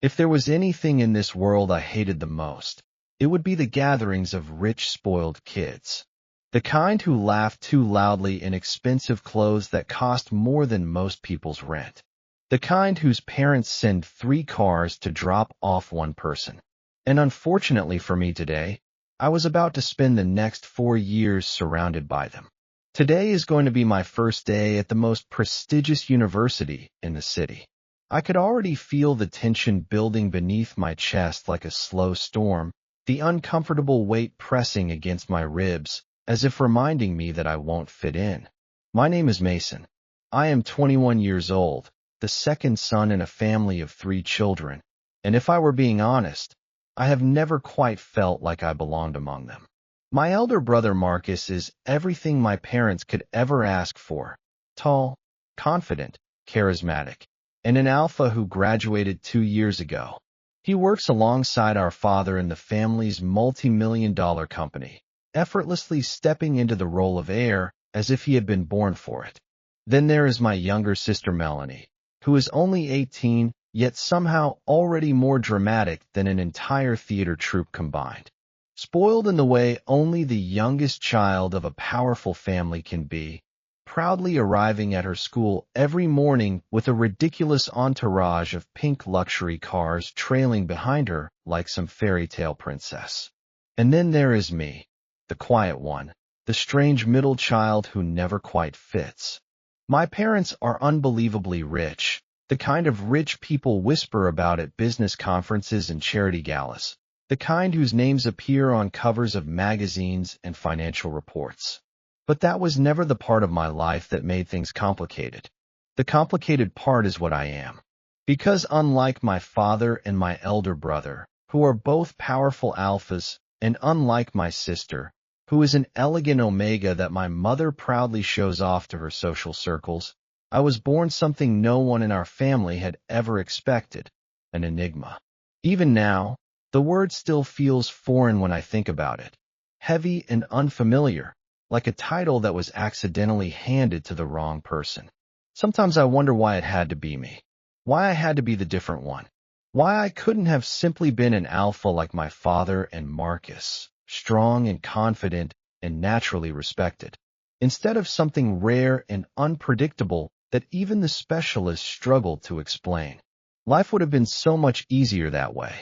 If there was anything in this world I hated the most, it would be the gatherings of rich, spoiled kids. The kind who laugh too loudly in expensive clothes that cost more than most people's rent. The kind whose parents send 3 cars to drop off one person. And unfortunately for me today, I was about to spend the next 4 years surrounded by them. Today is going to be my first day at the most prestigious university in the city. I could already feel the tension building beneath my chest like a slow storm, the uncomfortable weight pressing against my ribs, as if reminding me that I won't fit in. My name is Mason. I am 21 years old, the second son in a family of 3 children, and if I were being honest, I have never quite felt like I belonged among them. My elder brother Marcus is everything my parents could ever ask for: tall, confident, charismatic, and an alpha who graduated 2 years ago. He works alongside our father in the family's multi-million-dollar company, effortlessly stepping into the role of heir as if he had been born for it. Then there is my younger sister Melanie, who is only 18, yet somehow already more dramatic than an entire theater troupe combined. Spoiled in the way only the youngest child of a powerful family can be, proudly arriving at her school every morning with a ridiculous entourage of pink luxury cars trailing behind her like some fairy tale princess. And then there is me, the quiet one, the strange middle child who never quite fits. My parents are unbelievably rich, the kind of rich people whisper about at business conferences and charity galas, the kind whose names appear on covers of magazines and financial reports. But that was never the part of my life that made things complicated. The complicated part is what I am. Because unlike my father and my elder brother, who are both powerful alphas, and unlike my sister, who is an elegant omega that my mother proudly shows off to her social circles, I was born something no one in our family had ever expected: an enigma. Even now, the word still feels foreign when I think about it, heavy and unfamiliar, like a title that was accidentally handed to the wrong person. Sometimes I wonder why it had to be me, why I had to be the different one, why I couldn't have simply been an alpha like my father and Marcus, strong and confident and naturally respected, instead of something rare and unpredictable that even the specialists struggled to explain. Life would have been so much easier that way.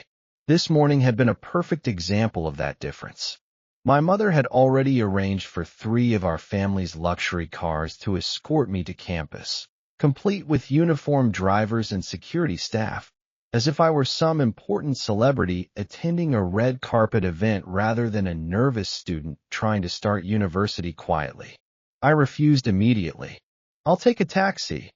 This morning had been a perfect example of that difference. My mother had already arranged for 3 of our family's luxury cars to escort me to campus, complete with uniformed drivers and security staff, as if I were some important celebrity attending a red carpet event rather than a nervous student trying to start university quietly. I refused immediately. "I'll take a taxi,"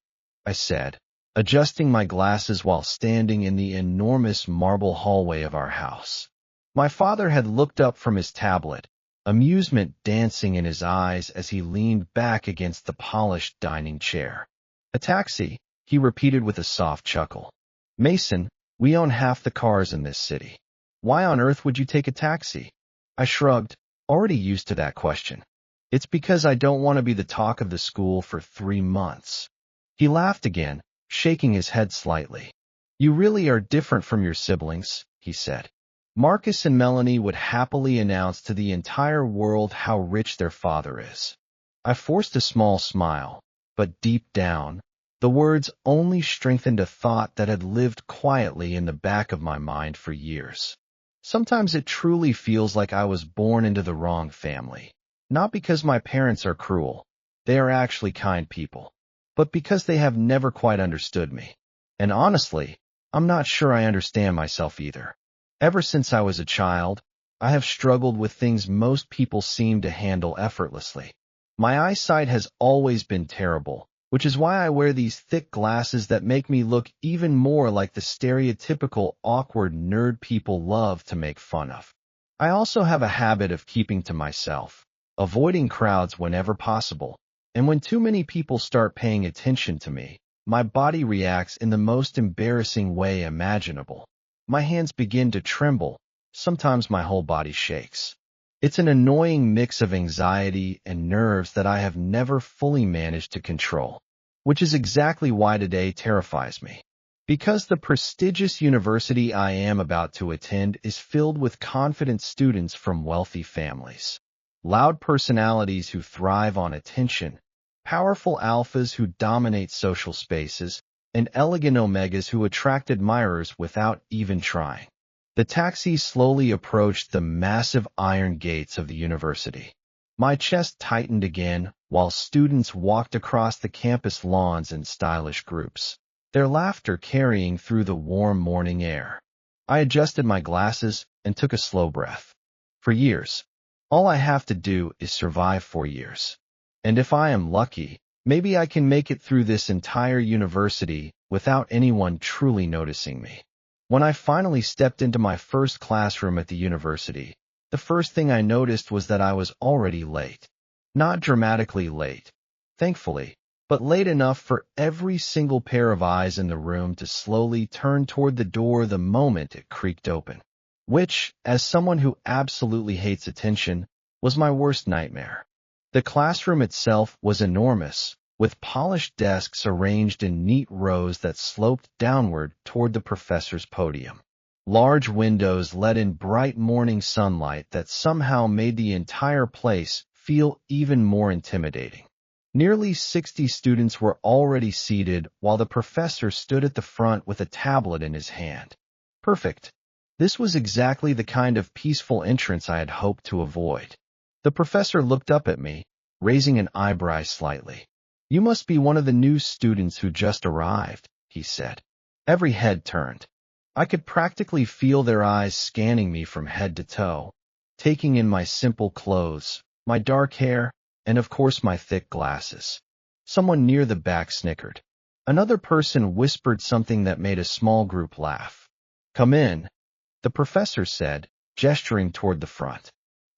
I said, adjusting my glasses while standing in the enormous marble hallway of our house. My father had looked up from his tablet, amusement dancing in his eyes as he leaned back against the polished dining chair. "A taxi," he repeated with a soft chuckle. "Mason, we own half the cars in this city. Why on earth would you take a taxi?" I shrugged, already used to that question. "It's because I don't want to be the talk of the school for 3 months." He laughed again, shaking his head slightly. "You really are different from your siblings," he said. Marcus and Melanie would happily announce to the entire world how rich their father is. I forced a small smile, but deep down, the words only strengthened a thought that had lived quietly in the back of my mind for years. Sometimes it truly feels like I was born into the wrong family. Not because my parents are cruel, they are actually kind people, but because they have never quite understood me. And honestly, I'm not sure I understand myself either. Ever since I was a child, I have struggled with things most people seem to handle effortlessly. My eyesight has always been terrible, which is why I wear these thick glasses that make me look even more like the stereotypical awkward nerd people love to make fun of. I also have a habit of keeping to myself, avoiding crowds whenever possible, and when too many people start paying attention to me, my body reacts in the most embarrassing way imaginable. My hands begin to tremble, sometimes my whole body shakes. It's an annoying mix of anxiety and nerves that I have never fully managed to control, which is exactly why today terrifies me. Because the prestigious university I am about to attend is filled with confident students from wealthy families, loud personalities who thrive on attention, powerful alphas who dominate social spaces, and elegant omegas who attract admirers without even trying. The taxi slowly approached the massive iron gates of the university. My chest tightened again while students walked across the campus lawns in stylish groups, their laughter carrying through the warm morning air. I adjusted my glasses and took a slow breath. For years, all I have to do is survive 4 years. And if I am lucky, maybe I can make it through this entire university without anyone truly noticing me. When I finally stepped into my first classroom at the university, the first thing I noticed was that I was already late. Not dramatically late, thankfully, but late enough for every single pair of eyes in the room to slowly turn toward the door the moment it creaked open. Which, as someone who absolutely hates attention, was my worst nightmare. The classroom itself was enormous, with polished desks arranged in neat rows that sloped downward toward the professor's podium. Large windows let in bright morning sunlight that somehow made the entire place feel even more intimidating. Nearly 60 students were already seated while the professor stood at the front with a tablet in his hand. Perfect. This was exactly the kind of peaceful entrance I had hoped to avoid. The professor looked up at me, raising an eyebrow slightly. "You must be one of the new students who just arrived," he said. Every head turned. I could practically feel their eyes scanning me from head to toe, taking in my simple clothes, my dark hair, and of course my thick glasses. Someone near the back snickered. Another person whispered something that made a small group laugh. "Come in," the professor said, gesturing toward the front.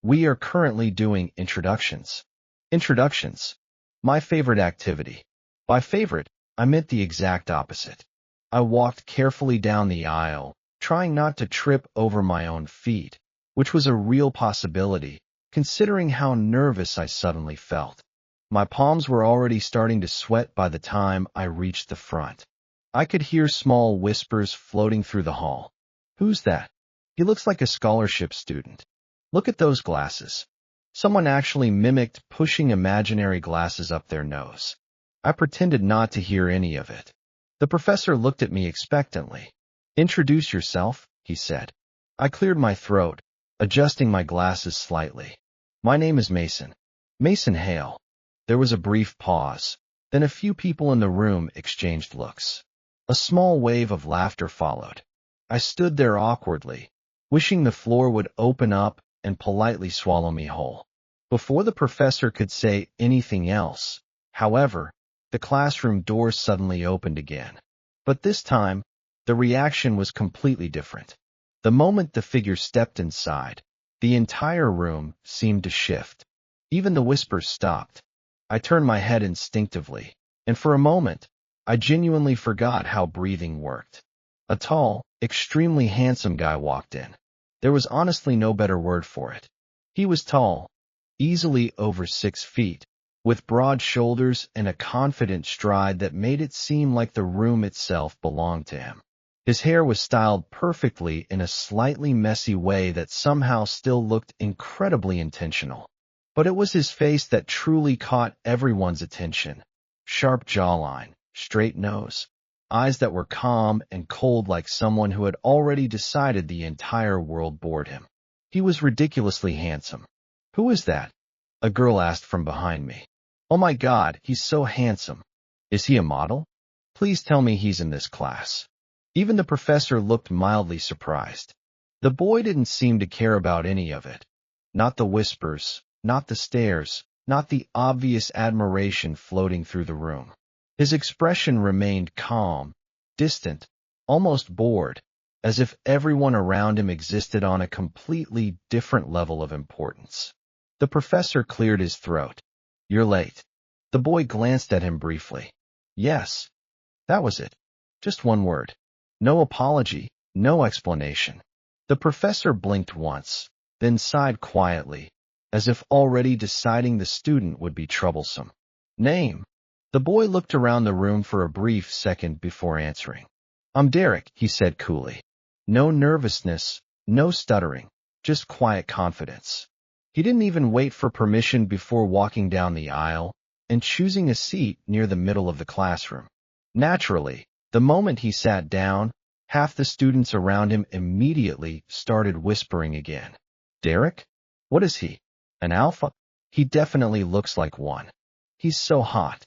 "We are currently doing introductions." Introductions. My favorite activity. By favorite, I meant the exact opposite. I walked carefully down the aisle, trying not to trip over my own feet, which was a real possibility, considering how nervous I suddenly felt. My palms were already starting to sweat by the time I reached the front. I could hear small whispers floating through the hall. "Who's that? He looks like a scholarship student. Look at those glasses." Someone actually mimicked pushing imaginary glasses up their nose. I pretended not to hear any of it. The professor looked at me expectantly. "Introduce yourself," he said. I cleared my throat, adjusting my glasses slightly. "My name is Mason. Mason Hale." There was a brief pause. Then a few people in the room exchanged looks. A small wave of laughter followed. I stood there awkwardly, wishing the floor would open up and politely swallow me whole. Before the professor could say anything else, however, the classroom doors suddenly opened again. But this time, the reaction was completely different. The moment the figure stepped inside, the entire room seemed to shift. Even the whispers stopped. I turned my head instinctively, and for a moment, I genuinely forgot how breathing worked. A tall, extremely handsome guy walked in. There was honestly no better word for it. He was tall, easily over 6 feet, with broad shoulders and a confident stride that made it seem like the room itself belonged to him. His hair was styled perfectly in a slightly messy way that somehow still looked incredibly intentional. But it was his face that truly caught everyone's attention. Sharp jawline, straight nose, eyes that were calm and cold like someone who had already decided the entire world bored him. He was ridiculously handsome. "Who is that?" a girl asked from behind me. "Oh my God, he's so handsome. Is he a model? Please tell me he's in this class." Even the professor looked mildly surprised. The boy didn't seem to care about any of it. Not the whispers, not the stares, not the obvious admiration floating through the room. His expression remained calm, distant, almost bored, as if everyone around him existed on a completely different level of importance. The professor cleared his throat. "You're late." The boy glanced at him briefly. "Yes." That was it. Just one word. No apology, no explanation. The professor blinked once, then sighed quietly, as if already deciding the student would be troublesome. "Name?" The boy looked around the room for a brief second before answering. "I'm Derek," he said coolly. No nervousness, no stuttering, just quiet confidence. He didn't even wait for permission before walking down the aisle and choosing a seat near the middle of the classroom. Naturally, the moment he sat down, half the students around him immediately started whispering again. "Derek? What is he? An alpha? He definitely looks like one. He's so hot."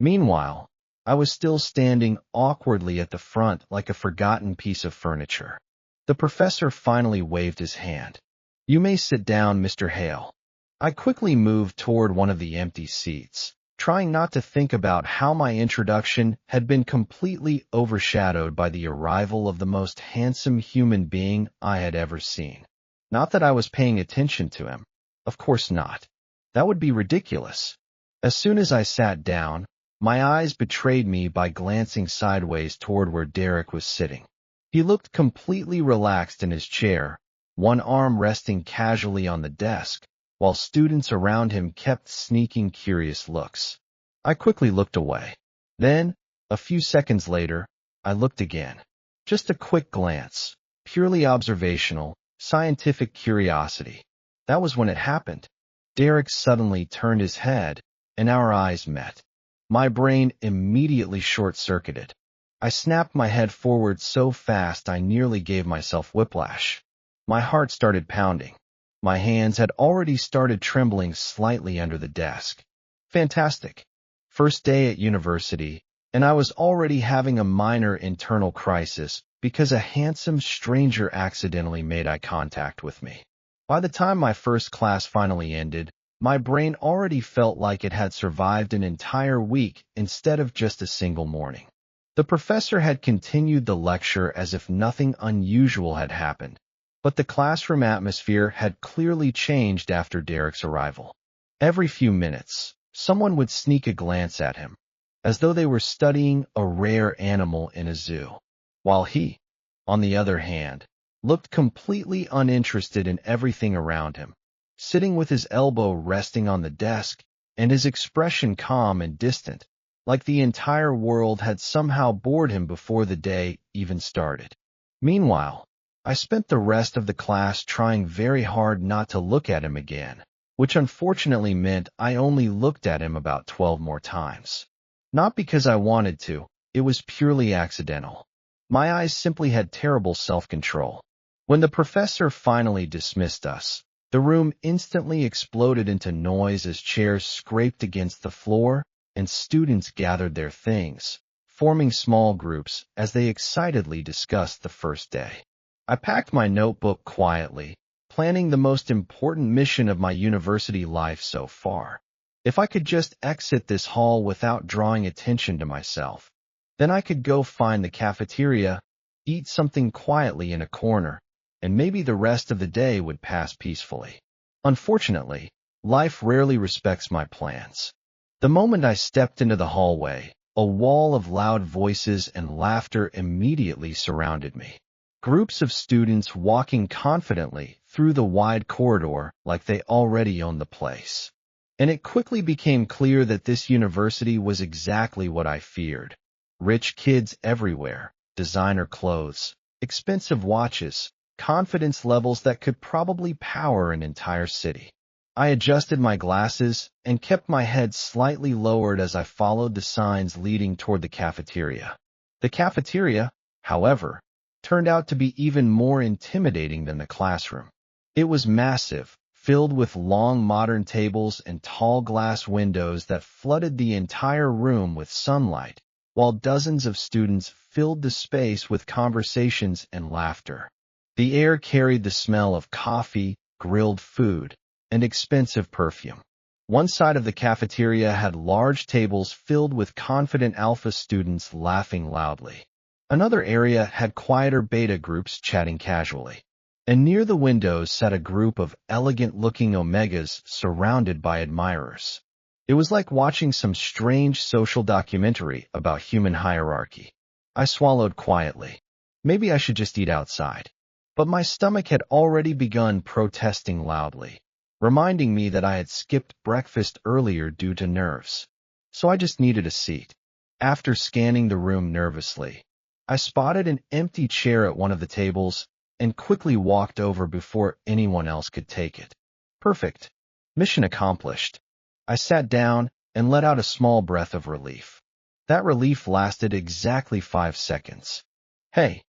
Meanwhile, I was still standing awkwardly at the front like a forgotten piece of furniture. The professor finally waved his hand. "You may sit down, Mr. Hale." I quickly moved toward one of the empty seats, trying not to think about how my introduction had been completely overshadowed by the arrival of the most handsome human being I had ever seen. Not that I was paying attention to him. Of course not. That would be ridiculous. As soon as I sat down, my eyes betrayed me by glancing sideways toward where Derek was sitting. He looked completely relaxed in his chair, one arm resting casually on the desk, while students around him kept sneaking curious looks. I quickly looked away. Then, a few seconds later, I looked again. Just a quick glance, purely observational, scientific curiosity. That was when it happened. Derek suddenly turned his head, and our eyes met. My brain immediately short-circuited. I snapped my head forward so fast I nearly gave myself whiplash. My heart started pounding. My hands had already started trembling slightly under the desk. Fantastic. First day at university, and I was already having a minor internal crisis because a handsome stranger accidentally made eye contact with me. By the time my first class finally ended, my brain already felt like it had survived an entire week instead of just a single morning. The professor had continued the lecture as if nothing unusual had happened, but the classroom atmosphere had clearly changed after Derek's arrival. Every few minutes, someone would sneak a glance at him, as though they were studying a rare animal in a zoo, while he, on the other hand, looked completely uninterested in everything around him, sitting with his elbow resting on the desk and his expression calm and distant, like the entire world had somehow bored him before the day even started. Meanwhile, I spent the rest of the class trying very hard not to look at him again, which unfortunately meant I only looked at him about 12 more times. Not because I wanted to, it was purely accidental. My eyes simply had terrible self-control. When the professor finally dismissed us, the room instantly exploded into noise as chairs scraped against the floor and students gathered their things, forming small groups as they excitedly discussed the first day. I packed my notebook quietly, planning the most important mission of my university life so far. If I could just exit this hall without drawing attention to myself, then I could go find the cafeteria, eat something quietly in a corner, and maybe the rest of the day would pass peacefully. Unfortunately, life rarely respects my plans. The moment I stepped into the hallway, a wall of loud voices and laughter immediately surrounded me. Groups of students walking confidently through the wide corridor like they already owned the place. And it quickly became clear that this university was exactly what I feared. Rich kids everywhere, designer clothes, expensive watches, confidence levels that could probably power an entire city. I adjusted my glasses and kept my head slightly lowered as I followed the signs leading toward the cafeteria. The cafeteria, however, turned out to be even more intimidating than the classroom. It was massive, filled with long modern tables and tall glass windows that flooded the entire room with sunlight, while dozens of students filled the space with conversations and laughter. The air carried the smell of coffee, grilled food, and expensive perfume. One side of the cafeteria had large tables filled with confident alpha students laughing loudly. Another area had quieter beta groups chatting casually. And near the windows sat a group of elegant-looking omegas surrounded by admirers. It was like watching some strange social documentary about human hierarchy. I swallowed quietly. Maybe I should just eat outside. But my stomach had already begun protesting loudly, reminding me that I had skipped breakfast earlier due to nerves. So I just needed a seat. After scanning the room nervously, I spotted an empty chair at one of the tables and quickly walked over before anyone else could take it. Perfect. Mission accomplished. I sat down and let out a small breath of relief. That relief lasted exactly 5 seconds. Hey,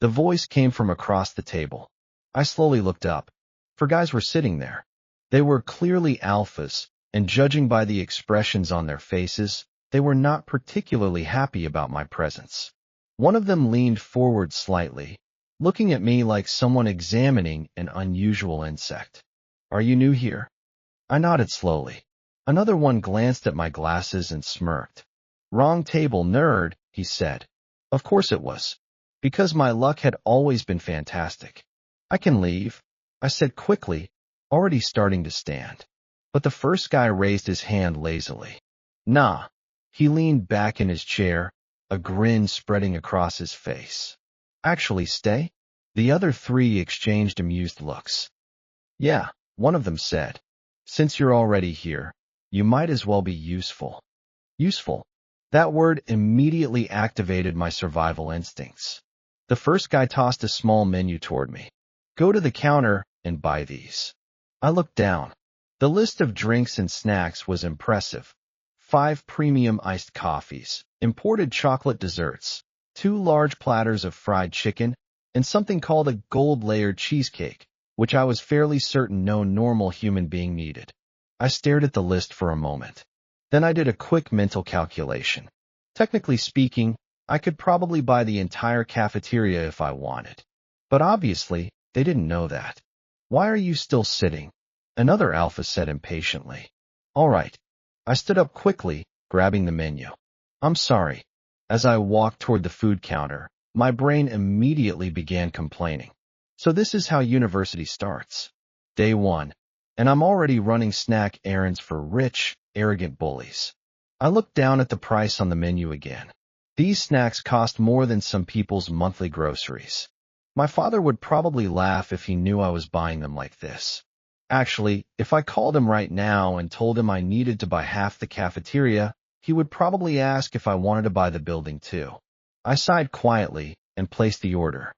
the voice came from across the table. I slowly looked up. 4 guys were sitting there. They were clearly alphas, and judging by the expressions on their faces, they were not particularly happy about my presence. One of them leaned forward slightly, looking at me like someone examining an unusual insect. Are you new here? I nodded slowly. Another one glanced at my glasses and smirked. Wrong table, nerd, he said. Of course it was, because my luck had always been fantastic. I can leave, I said quickly, already starting to stand. But the first guy raised his hand lazily. Nah. He leaned back in his chair, a grin spreading across his face. Actually, stay? The other 3 exchanged amused looks. Yeah, one of them said. Since you're already here, you might as well be useful. Useful. That word immediately activated my survival instincts. The first guy tossed a small menu toward me. Go to the counter and buy these. I looked down. The list of drinks and snacks was impressive. 5 premium iced coffees, imported chocolate desserts, 2 large platters of fried chicken, and something called a gold-layered cheesecake, which I was fairly certain no normal human being needed. I stared at the list for a moment. Then I did a quick mental calculation. Technically speaking, I could probably buy the entire cafeteria if I wanted. But obviously, they didn't know that. Why are you still sitting? Another alpha said impatiently. All right. I stood up quickly, grabbing the menu. I'm sorry. As I walked toward the food counter, my brain immediately began complaining. So this is how university starts. Day 1. And I'm already running snack errands for rich, arrogant bullies. I looked down at the price on the menu again. These snacks cost more than some people's monthly groceries. My father would probably laugh if he knew I was buying them like this. Actually, if I called him right now and told him I needed to buy half the cafeteria, he would probably ask if I wanted to buy the building too. I sighed quietly and placed the order.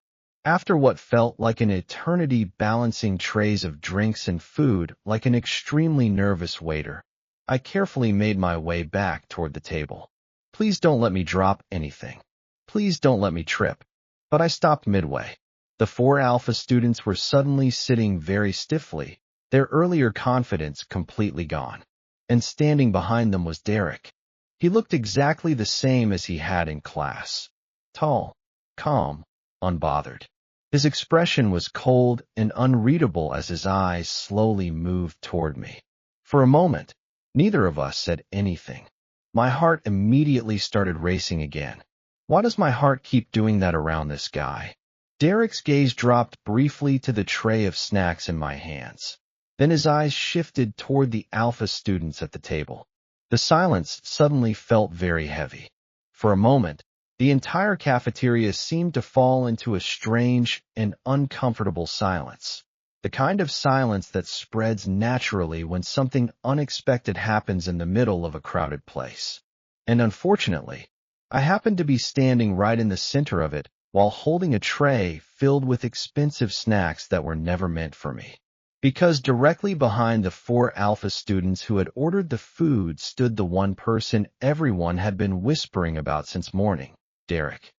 After what felt like an eternity balancing trays of drinks and food like an extremely nervous waiter, I carefully made my way back toward the table. Please don't let me drop anything. Please don't let me trip. But I stopped midway. The 4 alpha students were suddenly sitting very stiffly, their earlier confidence completely gone. And standing behind them was Derek. He looked exactly the same as he had in class. Tall, calm, unbothered. His expression was cold and unreadable as his eyes slowly moved toward me. For a moment, neither of us said anything. My heart immediately started racing again. Why does my heart keep doing that around this guy? Derek's gaze dropped briefly to the tray of snacks in my hands. Then his eyes shifted toward the alpha students at the table. The silence suddenly felt very heavy. For a moment, the entire cafeteria seemed to fall into a strange and uncomfortable silence. The kind of silence that spreads naturally when something unexpected happens in the middle of a crowded place. And unfortunately, I happened to be standing right in the center of it while holding a tray filled with expensive snacks that were never meant for me. Because directly behind the 4 alpha students who had ordered the food stood the one person everyone had been whispering about since morning, Derek,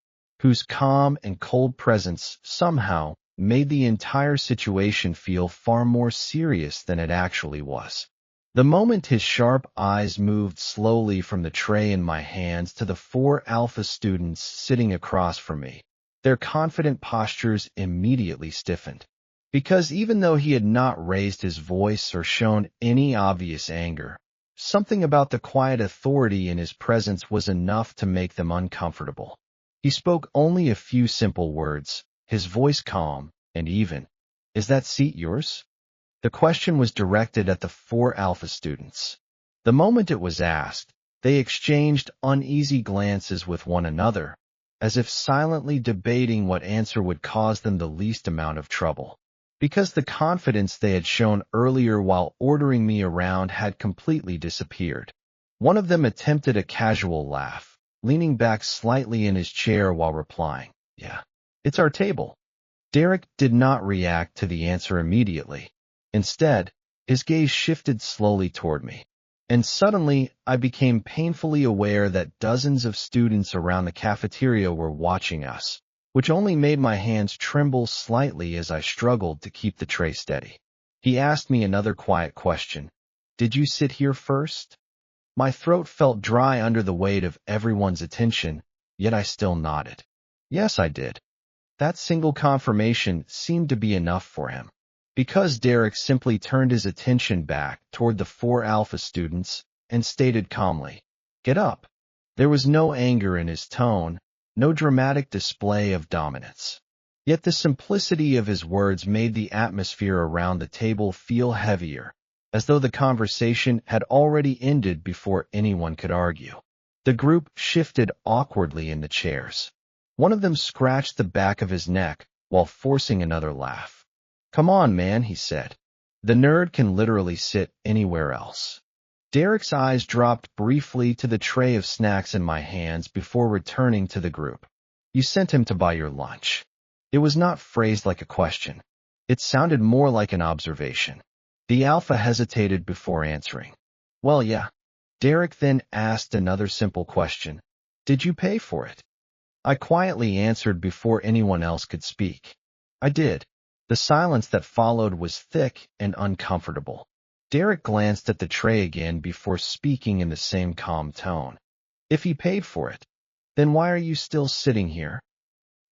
whose calm and cold presence somehow made the entire situation feel far more serious than it actually was. The moment his sharp eyes moved slowly from the tray in my hands to the 4 alpha students sitting across from me, their confident postures immediately stiffened. Because even though he had not raised his voice or shown any obvious anger, something about the quiet authority in his presence was enough to make them uncomfortable. He spoke only a few simple words, his voice calm and even. Is that seat yours? The question was directed at the 4 alpha students. The moment it was asked, they exchanged uneasy glances with one another, as if silently debating what answer would cause them the least amount of trouble. Because the confidence they had shown earlier while ordering me around had completely disappeared. One of them attempted a casual laugh. leaning back slightly in his chair while replying, "Yeah, it's our table." Derek did not react to the answer immediately. Instead, his gaze shifted slowly toward me. And suddenly, I became painfully aware that dozens of students around the cafeteria were watching us, which only made my hands tremble slightly as I struggled to keep the tray steady. He asked me another quiet question. "Did you sit here first?" My throat felt dry under the weight of everyone's attention, yet I still nodded. Yes, I did. That single confirmation seemed to be enough for him. Because Derek simply turned his attention back toward the 4 Alpha students and stated calmly, "Get up." There was no anger in his tone, no dramatic display of dominance. Yet the simplicity of his words made the atmosphere around the table feel heavier, as though the conversation had already ended before anyone could argue. The group shifted awkwardly in the chairs. One of them scratched the back of his neck while forcing another laugh. "Come on, man," he said. "The nerd can literally sit anywhere else." Derek's eyes dropped briefly to the tray of snacks in my hands before returning to the group. "You sent him to buy your lunch." It was not phrased like a question. It sounded more like an observation. The Alpha hesitated before answering. "Well, yeah." Derek then asked another simple question. "Did you pay for it?" I quietly answered before anyone else could speak. I did. The silence that followed was thick and uncomfortable. Derek glanced at the tray again before speaking in the same calm tone. "If he paid for it, then why are you still sitting here?"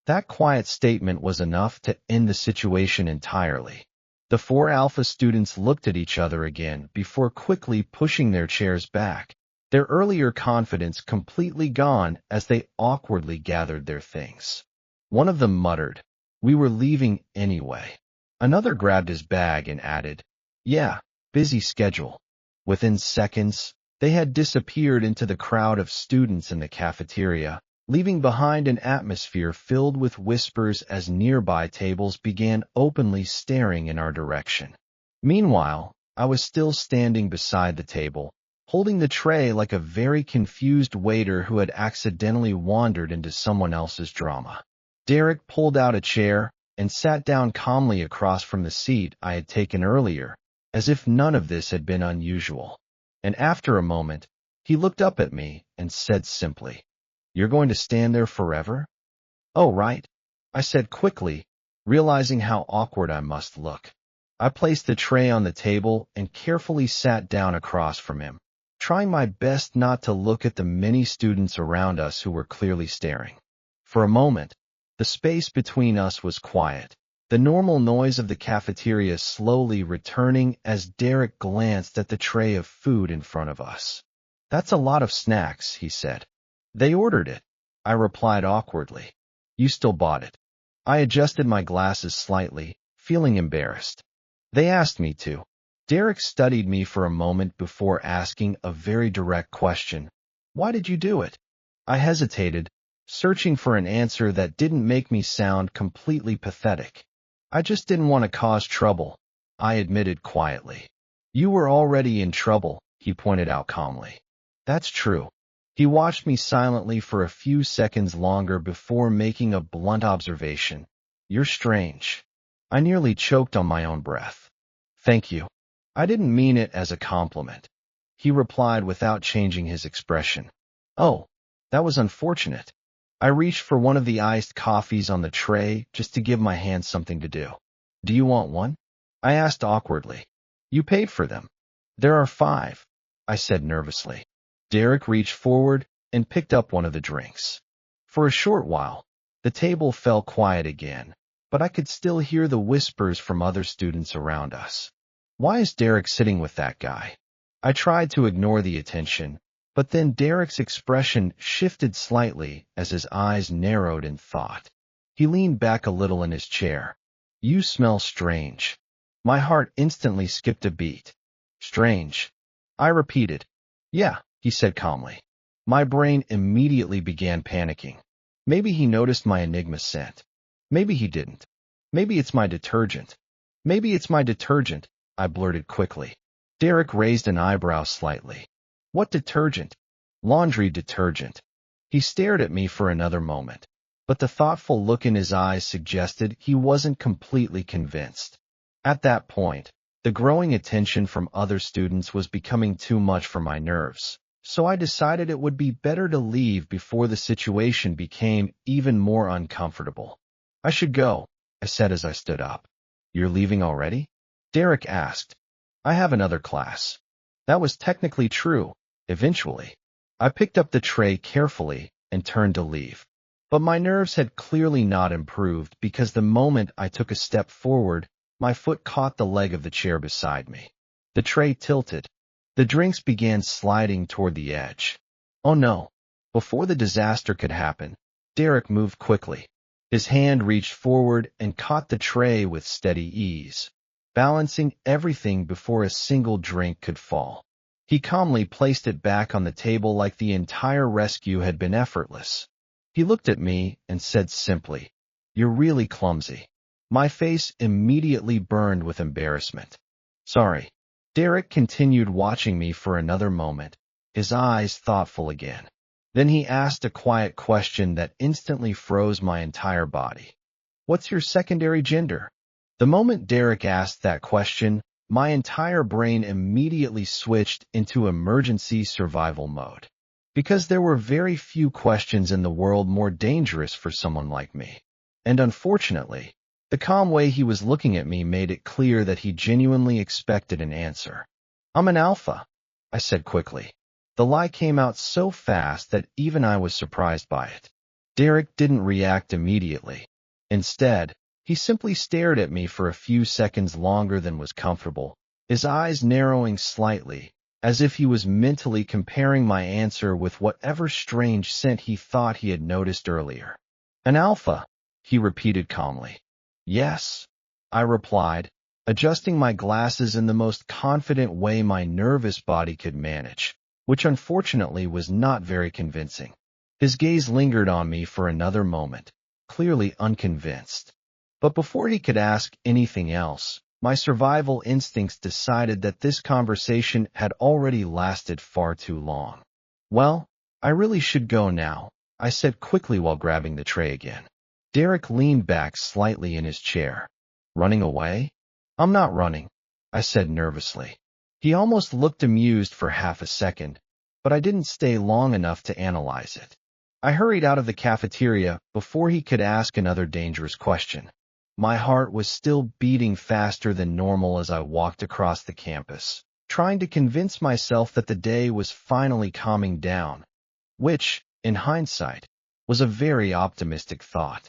That quiet statement was enough to end the situation entirely. The 4 Alpha students looked at each other again before quickly pushing their chairs back, their earlier confidence completely gone as they awkwardly gathered their things. One of them muttered, "We were leaving anyway." Another grabbed his bag and added, "Yeah, busy schedule." Within seconds, they had disappeared into the crowd of students in the cafeteria, leaving behind an atmosphere filled with whispers as nearby tables began openly staring in our direction. Meanwhile, I was still standing beside the table, holding the tray like a very confused waiter who had accidentally wandered into someone else's drama. Derek pulled out a chair and sat down calmly across from the seat I had taken earlier, as if none of this had been unusual. And after a moment, he looked up at me and said simply, "You're going to stand there forever?" "Oh, right," I said quickly, realizing how awkward I must look. I placed the tray on the table and carefully sat down across from him, trying my best not to look at the many students around us who were clearly staring. For a moment, the space between us was quiet, the normal noise of the cafeteria slowly returning as Derek glanced at the tray of food in front of us. "That's a lot of snacks," he said. "They ordered it," I replied awkwardly. "You still bought it." I adjusted my glasses slightly, feeling embarrassed. "They asked me to." Derek studied me for a moment before asking a very direct question. "Why did you do it?" I hesitated, searching for an answer that didn't make me sound completely pathetic. "I just didn't want to cause trouble," I admitted quietly. "You were already in trouble," he pointed out calmly. "That's true." He watched me silently for a few seconds longer before making a blunt observation. "You're strange." I nearly choked on my own breath. "Thank you. I didn't mean it as a compliment," he replied without changing his expression. "Oh, that was unfortunate." I reached for one of the iced coffees on the tray just to give my hands something to do. "Do you want one?" I asked awkwardly. "You paid for them." "There are 5, I said nervously. Derek reached forward and picked up one of the drinks. For a short while, the table fell quiet again, but I could still hear the whispers from other students around us. "Why is Derek sitting with that guy?" I tried to ignore the attention, but then Derek's expression shifted slightly as his eyes narrowed in thought. He leaned back a little in his chair. "You smell strange." My heart instantly skipped a beat. "Strange," I repeated. "Yeah," he said calmly. My brain immediately began panicking. Maybe he noticed my enigma scent. Maybe he didn't. Maybe it's my detergent. "Maybe it's my detergent," I blurted quickly. Derek raised an eyebrow slightly. "What detergent?" "Laundry detergent." He stared at me for another moment, but the thoughtful look in his eyes suggested he wasn't completely convinced. At that point, the growing attention from other students was becoming too much for my nerves, so I decided it would be better to leave before the situation became even more uncomfortable. I should go, I said as I stood up. You're leaving already? Derek asked. I have another class. That was technically true, eventually. I picked up the tray carefully and turned to leave. But my nerves had clearly not improved because the moment I took a step forward, my foot caught the leg of the chair beside me. The tray tilted. The drinks began sliding toward the edge. Oh no! Before the disaster could happen, Derek moved quickly. His hand reached forward and caught the tray with steady ease, balancing everything before a single drink could fall. He calmly placed it back on the table like the entire rescue had been effortless. He looked at me and said simply, "You're really clumsy." My face immediately burned with embarrassment. Sorry. Derek continued watching me for another moment, his eyes thoughtful again. Then he asked a quiet question that instantly froze my entire body. What's your secondary gender? The moment Derek asked that question, my entire brain immediately switched into emergency survival mode. Because there were very few questions in the world more dangerous for someone like me. And unfortunately, the calm way he was looking at me made it clear that he genuinely expected an answer. I'm an alpha, I said quickly. The lie came out so fast that even I was surprised by it. Derek didn't react immediately. Instead, he simply stared at me for a few seconds longer than was comfortable, his eyes narrowing slightly, as if he was mentally comparing my answer with whatever strange scent he thought he had noticed earlier. An alpha, he repeated calmly. Yes, I replied, adjusting my glasses in the most confident way my nervous body could manage, which unfortunately was not very convincing. His gaze lingered on me for another moment, clearly unconvinced. But before he could ask anything else, my survival instincts decided that this conversation had already lasted far too long. Well, I really should go now, I said quickly while grabbing the tray again. Derek leaned back slightly in his chair. Running away? I'm not running, I said nervously. He almost looked amused for half a second, but I didn't stay long enough to analyze it. I hurried out of the cafeteria before he could ask another dangerous question. My heart was still beating faster than normal as I walked across the campus, trying to convince myself that the day was finally calming down, which, in hindsight, was a very optimistic thought.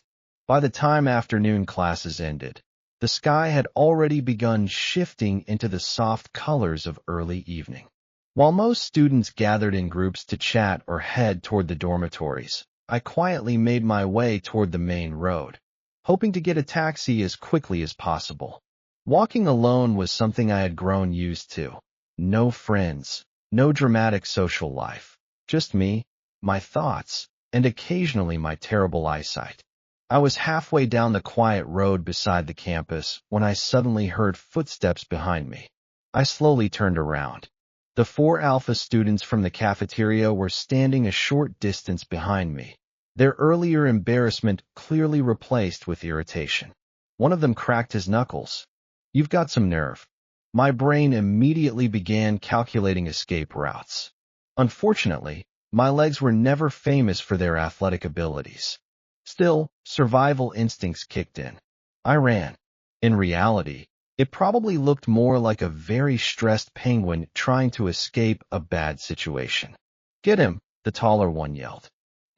By the time afternoon classes ended, the sky had already begun shifting into the soft colors of early evening. While most students gathered in groups to chat or head toward the dormitories, I quietly made my way toward the main road, hoping to get a taxi as quickly as possible. Walking alone was something I had grown used to. No friends, no dramatic social life, just me, my thoughts, and occasionally my terrible eyesight. I was halfway down the quiet road beside the campus when I suddenly heard footsteps behind me. I slowly turned around. The 4 Alpha students from the cafeteria were standing a short distance behind me, their earlier embarrassment clearly replaced with irritation. One of them cracked his knuckles. You've got some nerve. My brain immediately began calculating escape routes. Unfortunately, my legs were never famous for their athletic abilities. Still, survival instincts kicked in. I ran. In reality, it probably looked more like a very stressed penguin trying to escape a bad situation. Get him, the taller one yelled.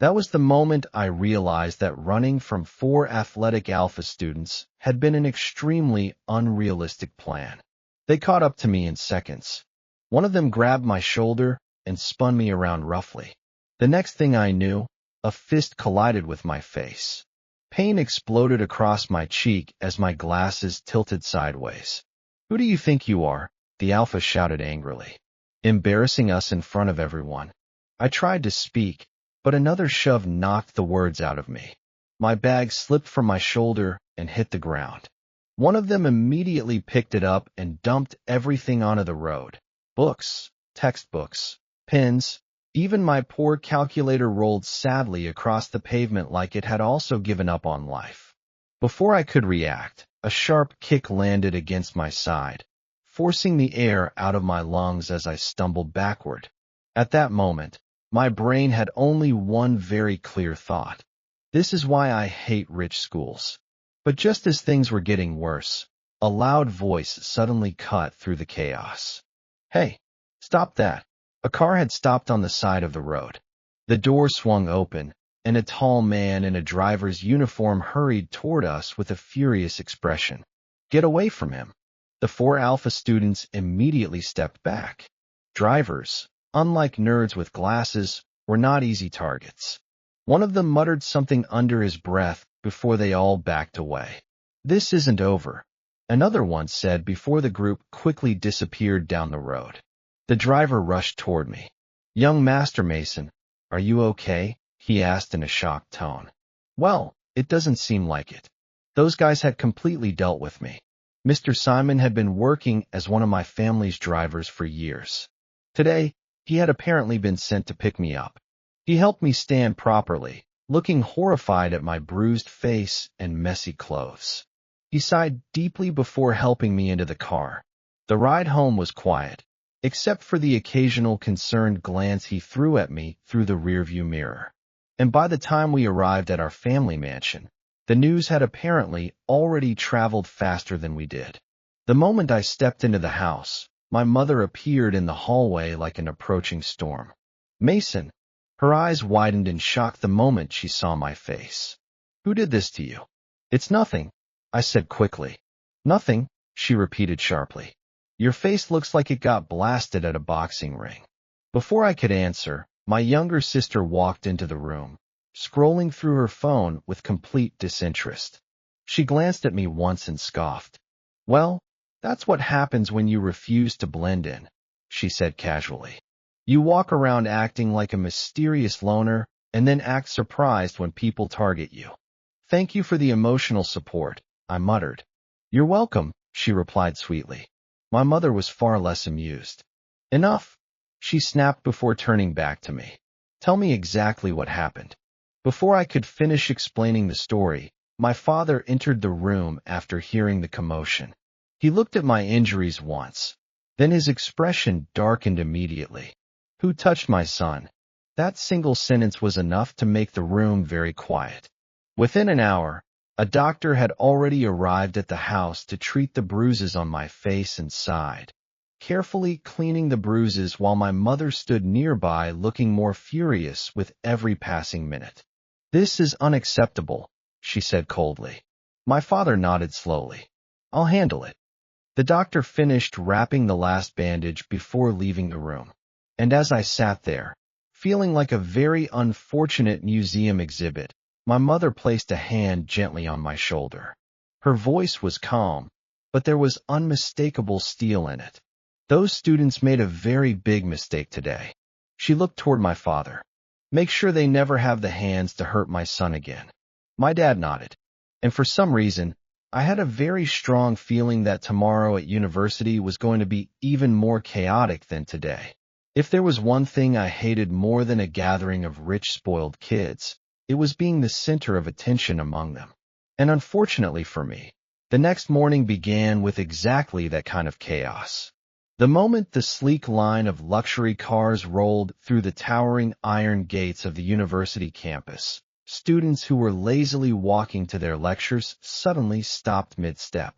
That was the moment I realized that running from 4 athletic alpha students had been an extremely unrealistic plan. They caught up to me in seconds. One of them grabbed my shoulder and spun me around roughly. The next thing I knew, a fist collided with my face. Pain exploded across my cheek as my glasses tilted sideways. Who do you think you are? The alpha shouted angrily. Embarrassing us in front of everyone. I tried to speak, but another shove knocked the words out of me. My bag slipped from my shoulder and hit the ground. One of them immediately picked it up and dumped everything onto the road. Books, textbooks, pens, Even my poor calculator rolled sadly across the pavement like it had also given up on life. Before I could react, a sharp kick landed against my side, forcing the air out of my lungs as I stumbled backward. At that moment, my brain had only one very clear thought. This is why I hate rich schools. But just as things were getting worse, a loud voice suddenly cut through the chaos. "Hey, stop that." A car had stopped on the side of the road. The door swung open, and a tall man in a driver's uniform hurried toward us with a furious expression. "Get away from him." The 4 Alpha students immediately stepped back. Drivers, unlike nerds with glasses, were not easy targets. One of them muttered something under his breath before they all backed away. "This isn't over," another one said before the group quickly disappeared down the road. The driver rushed toward me. "Young Master Mason, are you okay?" he asked in a shocked tone. Well, it doesn't seem like it. Those guys had completely dealt with me. Mr. Simon had been working as one of my family's drivers for years. Today, he had apparently been sent to pick me up. He helped me stand properly, looking horrified at my bruised face and messy clothes. He sighed deeply before helping me into the car. The ride home was quiet, except for the occasional concerned glance he threw at me through the rearview mirror. And by the time we arrived at our family mansion, the news had apparently already traveled faster than we did. The moment I stepped into the house, my mother appeared in the hallway like an approaching storm. "Mason." Her eyes widened in shock the moment she saw my face. "Who did this to you?" "It's nothing," I said quickly. "Nothing," she repeated sharply. "Your face looks like it got blasted at a boxing ring." Before I could answer, my younger sister walked into the room, scrolling through her phone with complete disinterest. She glanced at me once and scoffed. "Well, that's what happens when you refuse to blend in," she said casually. "You walk around acting like a mysterious loner and then act surprised when people target you." "Thank you for the emotional support," I muttered. "You're welcome," she replied sweetly. My mother was far less amused. "Enough," she snapped before turning back to me. "Tell me exactly what happened." Before I could finish explaining the story, my father entered the room after hearing the commotion. He looked at my injuries once. Then his expression darkened immediately. "Who touched my son?" That single sentence was enough to make the room very quiet. Within an hour, a doctor had already arrived at the house to treat the bruises on my face and side, carefully cleaning the bruises while my mother stood nearby looking more furious with every passing minute. "This is unacceptable," she said coldly. My father nodded slowly. "I'll handle it." The doctor finished wrapping the last bandage before leaving the room. And as I sat there, feeling like a very unfortunate museum exhibit, my mother placed a hand gently on my shoulder. Her voice was calm, but there was unmistakable steel in it. "Those students made a very big mistake today." She looked toward my father. "Make sure they never have the hands to hurt my son again." My dad nodded. And for some reason, I had a very strong feeling that tomorrow at university was going to be even more chaotic than today. If there was one thing I hated more than a gathering of rich, spoiled kids, it was being the center of attention among them. And unfortunately for me, the next morning began with exactly that kind of chaos. The moment the sleek line of luxury cars rolled through the towering iron gates of the university campus, students who were lazily walking to their lectures suddenly stopped mid-step.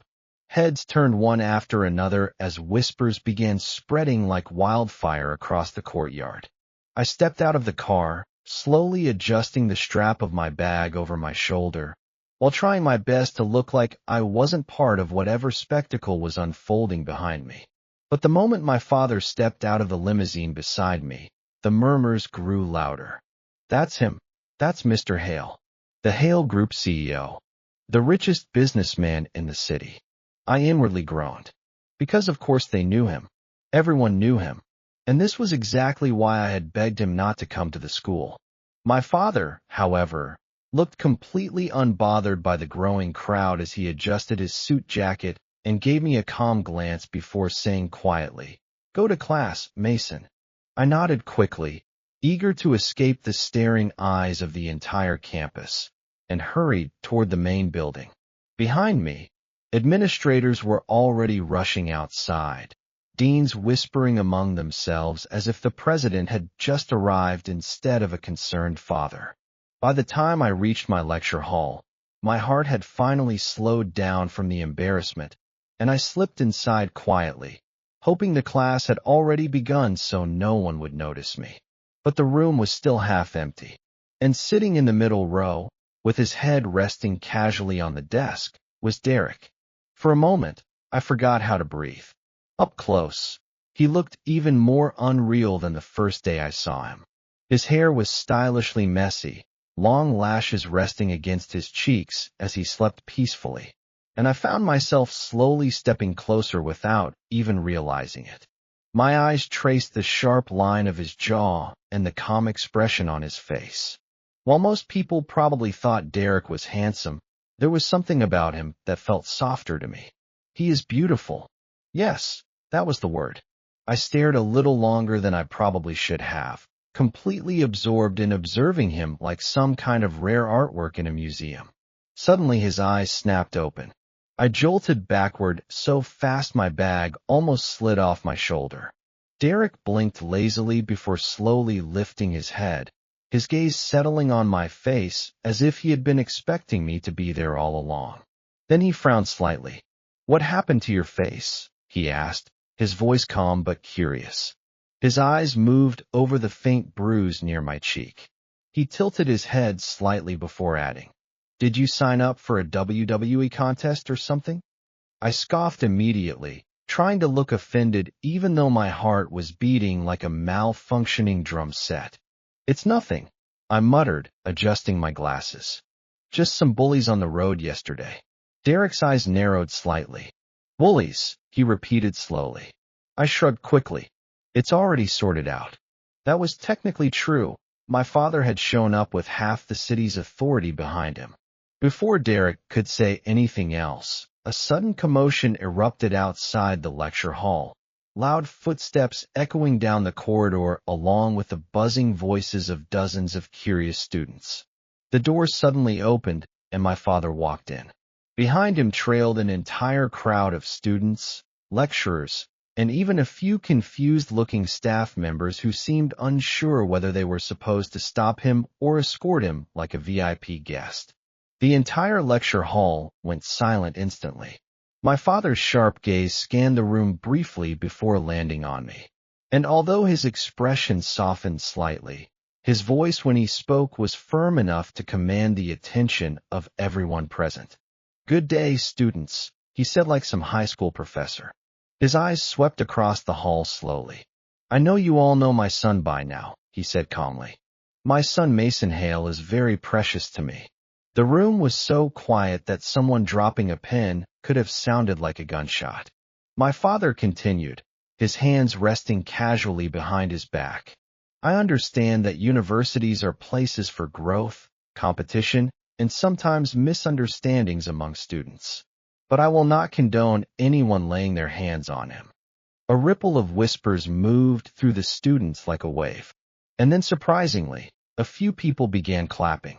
Heads turned one after another as whispers began spreading like wildfire across the courtyard. I stepped out of the car, slowly adjusting the strap of my bag over my shoulder, while trying my best to look like I wasn't part of whatever spectacle was unfolding behind me. But the moment my father stepped out of the limousine beside me, the murmurs grew louder. "That's him. That's Mr. Hale, the Hale Group CEO, the richest businessman in the city." I inwardly groaned. Because of course they knew him. Everyone knew him. And this was exactly why I had begged him not to come to the school. My father, however, looked completely unbothered by the growing crowd as he adjusted his suit jacket and gave me a calm glance before saying quietly, "Go to class, Mason." I nodded quickly, eager to escape the staring eyes of the entire campus, and hurried toward the main building. Behind me, administrators were already rushing outside, deans whispering among themselves as if the president had just arrived instead of a concerned father. By the time I reached my lecture hall, my heart had finally slowed down from the embarrassment, and I slipped inside quietly, hoping the class had already begun so no one would notice me. But the room was still half empty, and sitting in the middle row, with his head resting casually on the desk, was Derek. For a moment, I forgot how to breathe. Up close, he looked even more unreal than the first day I saw him. His hair was stylishly messy, long lashes resting against his cheeks as he slept peacefully, and I found myself slowly stepping closer without even realizing it. My eyes traced the sharp line of his jaw and the calm expression on his face. While most people probably thought Derek was handsome, there was something about him that felt softer to me. He is beautiful. Yes, that was the word. I stared a little longer than I probably should have, completely absorbed in observing him like some kind of rare artwork in a museum. Suddenly his eyes snapped open. I jolted backward so fast my bag almost slid off my shoulder. Derek blinked lazily before slowly lifting his head, his gaze settling on my face as if he had been expecting me to be there all along. Then he frowned slightly. "What happened to your face?" he asked, his voice calm but curious. His eyes moved over the faint bruise near my cheek. He tilted his head slightly before adding, "Did you sign up for a WWE contest or something?" I scoffed immediately, trying to look offended even though my heart was beating like a malfunctioning drum set. "It's nothing," I muttered, adjusting my glasses. "Just some bullies on the road yesterday." Derek's eyes narrowed slightly. "Bullies," he repeated slowly. I shrugged quickly. "It's already sorted out." That was technically true. My father had shown up with half the city's authority behind him. Before Derek could say anything else, a sudden commotion erupted outside the lecture hall, loud footsteps echoing down the corridor along with the buzzing voices of dozens of curious students. The door suddenly opened, and my father walked in. Behind him trailed an entire crowd of students, lecturers, and even a few confused-looking staff members who seemed unsure whether they were supposed to stop him or escort him like a VIP guest. The entire lecture hall went silent instantly. My father's sharp gaze scanned the room briefly before landing on me. And although his expression softened slightly, his voice when he spoke was firm enough to command the attention of everyone present. "Good day, students," he said like some high school professor. His eyes swept across the hall slowly. "I know you all know my son by now," he said calmly. "My son Mason Hale is very precious to me." The room was so quiet that someone dropping a pen could have sounded like a gunshot. My father continued, his hands resting casually behind his back. "I understand that universities are places for growth, competition, and sometimes misunderstandings among students. But I will not condone anyone laying their hands on him." A ripple of whispers moved through the students like a wave. And then surprisingly, a few people began clapping.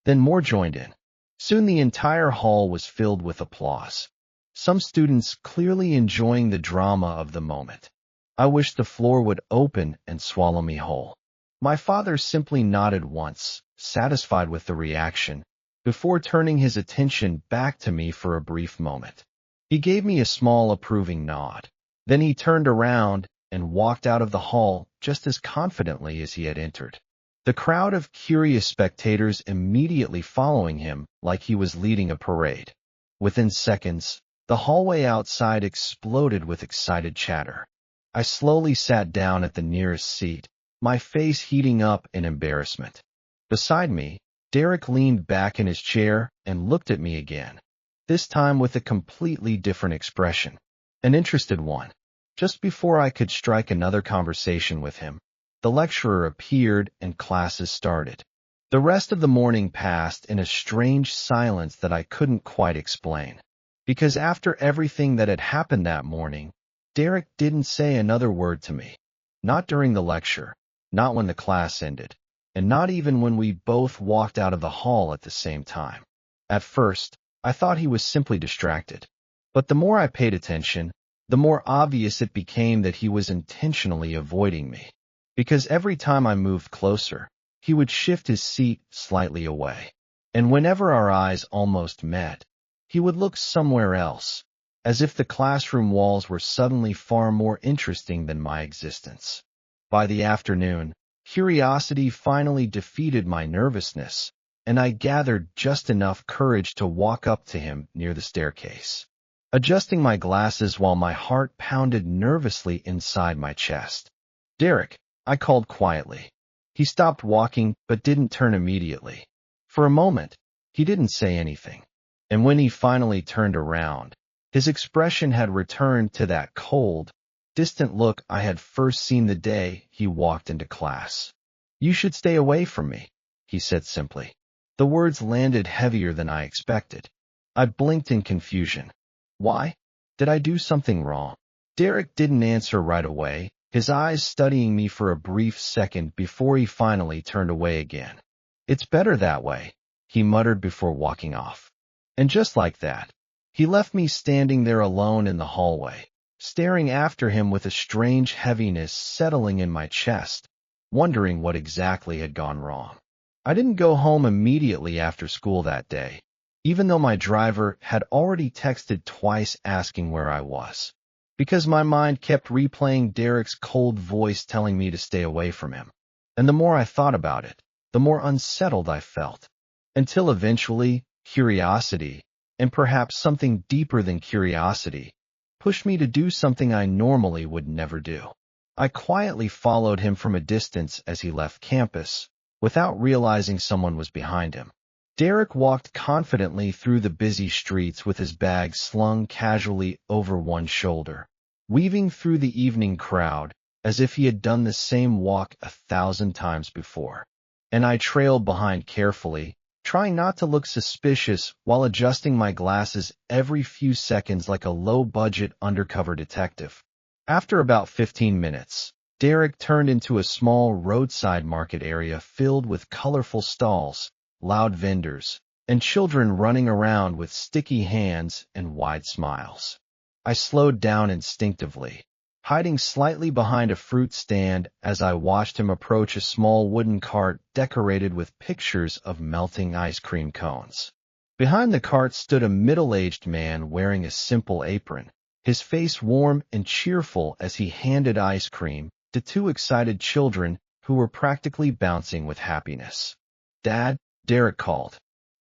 Then more joined in. Soon the entire hall was filled with applause. Some students clearly enjoying the drama of the moment. I wished the floor would open and swallow me whole. My father simply nodded once, satisfied with the reaction, before turning his attention back to me for a brief moment. He gave me a small approving nod. Then he turned around and walked out of the hall just as confidently as he had entered. The crowd of curious spectators immediately following him like he was leading a parade. Within seconds, the hallway outside exploded with excited chatter. I slowly sat down at the nearest seat, my face heating up in embarrassment. Beside me, Derek leaned back in his chair and looked at me again, this time with a completely different expression, an interested one. Just before I could strike another conversation with him, the lecturer appeared and classes started. The rest of the morning passed in a strange silence that I couldn't quite explain. Because after everything that had happened that morning, Derek didn't say another word to me. Not during the lecture, not when the class ended, and not even when we both walked out of the hall at the same time. At first, I thought he was simply distracted. But the more I paid attention, the more obvious it became that he was intentionally avoiding me. Because every time I moved closer, he would shift his seat slightly away. And whenever our eyes almost met, he would look somewhere else, as if the classroom walls were suddenly far more interesting than my existence. By the afternoon, curiosity finally defeated my nervousness, and I gathered just enough courage to walk up to him near the staircase, adjusting my glasses while my heart pounded nervously inside my chest. "Derek," I called quietly. He stopped walking but didn't turn immediately. For a moment, he didn't say anything. And when he finally turned around, his expression had returned to that cold, distant look I had first seen the day he walked into class. "You should stay away from me," he said simply. The words landed heavier than I expected. I blinked in confusion. Why? Did I do something wrong? Derek didn't answer right away, his eyes studying me for a brief second before he finally turned away again. "It's better that way," he muttered before walking off. And just like that, he left me standing there alone in the hallway, staring after him with a strange heaviness settling in my chest, wondering what exactly had gone wrong. I didn't go home immediately after school that day, even though my driver had already texted twice asking where I was, because my mind kept replaying Derek's cold voice telling me to stay away from him. And the more I thought about it, the more unsettled I felt, until eventually, curiosity, and perhaps something deeper than curiosity, pushed me to do something I normally would never do. I quietly followed him from a distance as he left campus, without realizing someone was behind him. Derek walked confidently through the busy streets with his bag slung casually over one shoulder, weaving through the evening crowd as if he had done the same walk 1,000 times before. And I trailed behind carefully, trying not to look suspicious while adjusting my glasses every few seconds like a low-budget undercover detective. After about 15 minutes, Derek turned into a small roadside market area filled with colorful stalls, loud vendors, and children running around with sticky hands and wide smiles. I slowed down instinctively, hiding slightly behind a fruit stand as I watched him approach a small wooden cart decorated with pictures of melting ice cream cones. Behind the cart stood a middle-aged man wearing a simple apron, his face warm and cheerful as he handed ice cream to two excited children who were practically bouncing with happiness. "Dad," Derek called.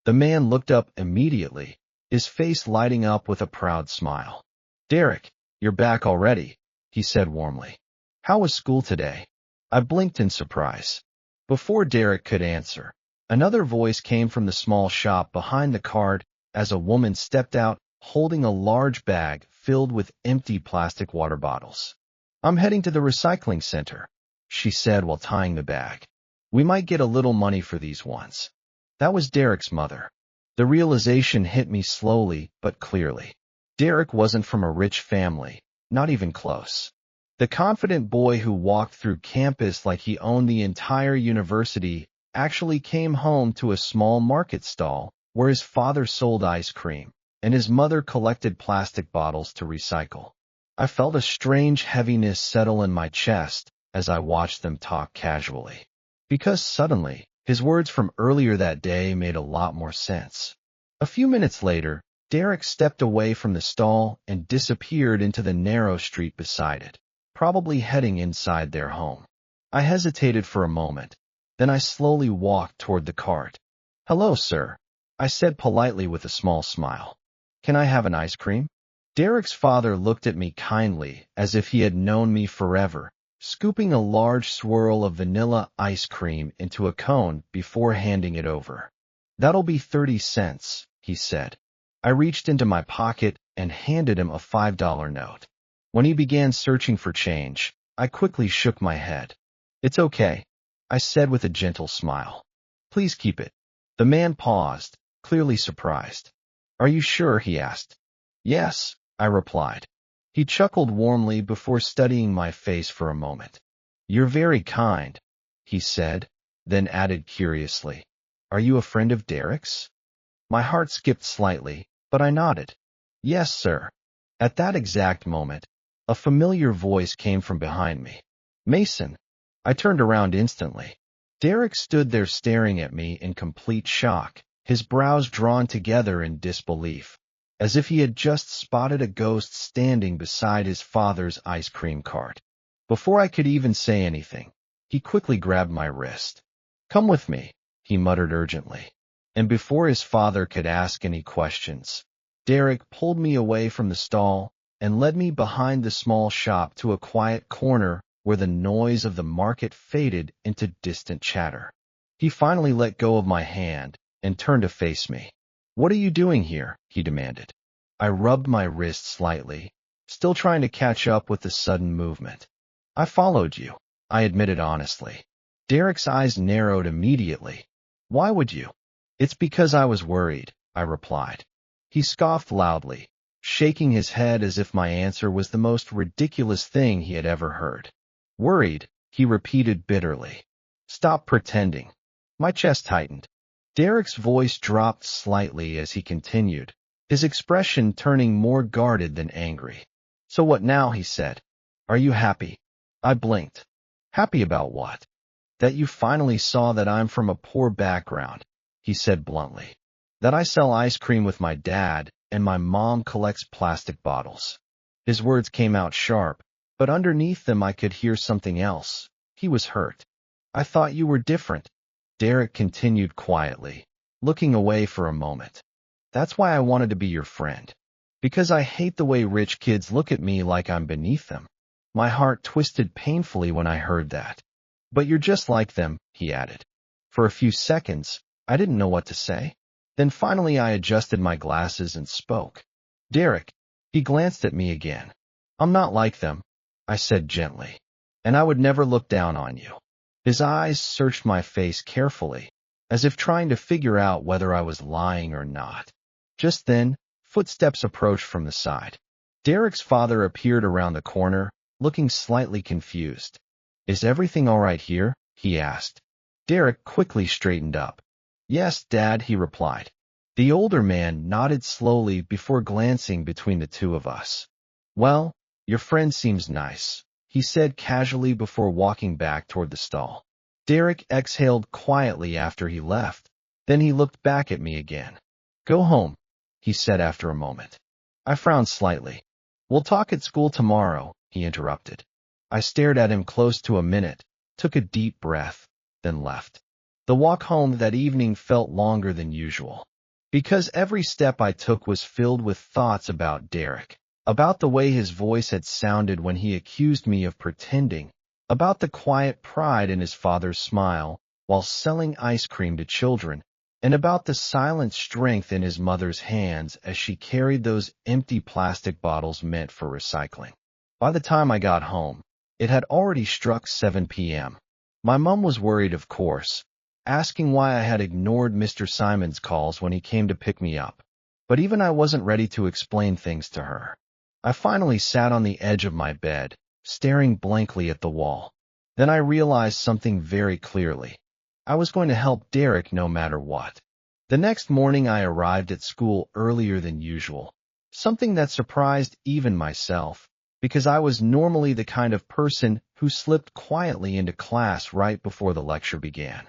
The man looked up immediately, his face lighting up with a proud smile. "Derek, you're back already," he said warmly. "How was school today?" I blinked in surprise. Before Derek could answer, another voice came from the small shop behind the cart as a woman stepped out holding a large bag filled with empty plastic water bottles. "I'm heading to the recycling center," she said while tying the bag. "We might get a little money for these ones." That was Derek's mother. The realization hit me slowly but clearly. Derek wasn't from a rich family, not even close. The confident boy who walked through campus like he owned the entire university actually came home to a small market stall where his father sold ice cream and his mother collected plastic bottles to recycle. I felt a strange heaviness settle in my chest as I watched them talk casually, because suddenly, his words from earlier that day made a lot more sense. A few minutes later, Derek stepped away from the stall and disappeared into the narrow street beside it, probably heading inside their home. I hesitated for a moment, then I slowly walked toward the cart. "Hello, sir," I said politely with a small smile. "Can I have an ice cream?" Derek's father looked at me kindly as if he had known me forever, scooping a large swirl of vanilla ice cream into a cone before handing it over. "That'll be 30 cents, he said. I reached into my pocket and handed him a $5 note. When he began searching for change, I quickly shook my head. "It's okay," I said with a gentle smile. "Please keep it." The man paused, clearly surprised. "Are you sure?" he asked. "Yes," I replied. He chuckled warmly before studying my face for a moment. "You're very kind," he said, then added curiously, "Are you a friend of Derek's?" My heart skipped slightly, but I nodded. "Yes, sir." At that exact moment, a familiar voice came from behind me. "Mason." I turned around instantly. Derek stood there staring at me in complete shock, his brows drawn together in disbelief, as if he had just spotted a ghost standing beside his father's ice cream cart. Before I could even say anything, he quickly grabbed my wrist. "Come with me," he muttered urgently. And before his father could ask any questions, Derek pulled me away from the stall and led me behind the small shop to a quiet corner where the noise of the market faded into distant chatter. He finally let go of my hand and turned to face me. "What are you doing here?" he demanded. I rubbed my wrist slightly, still trying to catch up with the sudden movement. "I followed you," I admitted honestly. Derek's eyes narrowed immediately. "Why would you?" "It's because I was worried," I replied. He scoffed loudly, shaking his head as if my answer was the most ridiculous thing he had ever heard. "Worried," he repeated bitterly. "Stop pretending." My chest tightened. Derek's voice dropped slightly as he continued, his expression turning more guarded than angry. "So what now?" he said. "Are you happy?" I blinked. "Happy about what?" "That you finally saw that I'm from a poor background," he said bluntly. "That I sell ice cream with my dad, and my mom collects plastic bottles." His words came out sharp, but underneath them I could hear something else. He was hurt. "I thought you were different," Derek continued quietly, looking away for a moment. "That's why I wanted to be your friend. Because I hate the way rich kids look at me like I'm beneath them." My heart twisted painfully when I heard that. "But you're just like them," he added. For a few seconds, I didn't know what to say. Then finally I adjusted my glasses and spoke. "Derek." He glanced at me again. "I'm not like them," I said gently. "And I would never look down on you." His eyes searched my face carefully, as if trying to figure out whether I was lying or not. Just then, footsteps approached from the side. Derek's father appeared around the corner, looking slightly confused. "Is everything all right here?" he asked. Derek quickly straightened up. "Yes, Dad," he replied. The older man nodded slowly before glancing between the two of us. "Well, your friend seems nice," he said casually before walking back toward the stall. Derek exhaled quietly after he left. Then he looked back at me again. "Go home," he said after a moment. I frowned slightly. "We'll talk at school tomorrow," he interrupted. I stared at him close to a minute, took a deep breath, then left. The walk home that evening felt longer than usual, because every step I took was filled with thoughts about Derek, about the way his voice had sounded when he accused me of pretending, about the quiet pride in his father's smile while selling ice cream to children, and about the silent strength in his mother's hands as she carried those empty plastic bottles meant for recycling. By the time I got home, it had already struck 7 p.m. My mom was worried, of course, asking why I had ignored Mr. Simon's calls when he came to pick me up. But even I wasn't ready to explain things to her. I finally sat on the edge of my bed, staring blankly at the wall. Then I realized something very clearly. I was going to help Derek no matter what. The next morning I arrived at school earlier than usual, something that surprised even myself, because I was normally the kind of person who slipped quietly into class right before the lecture began.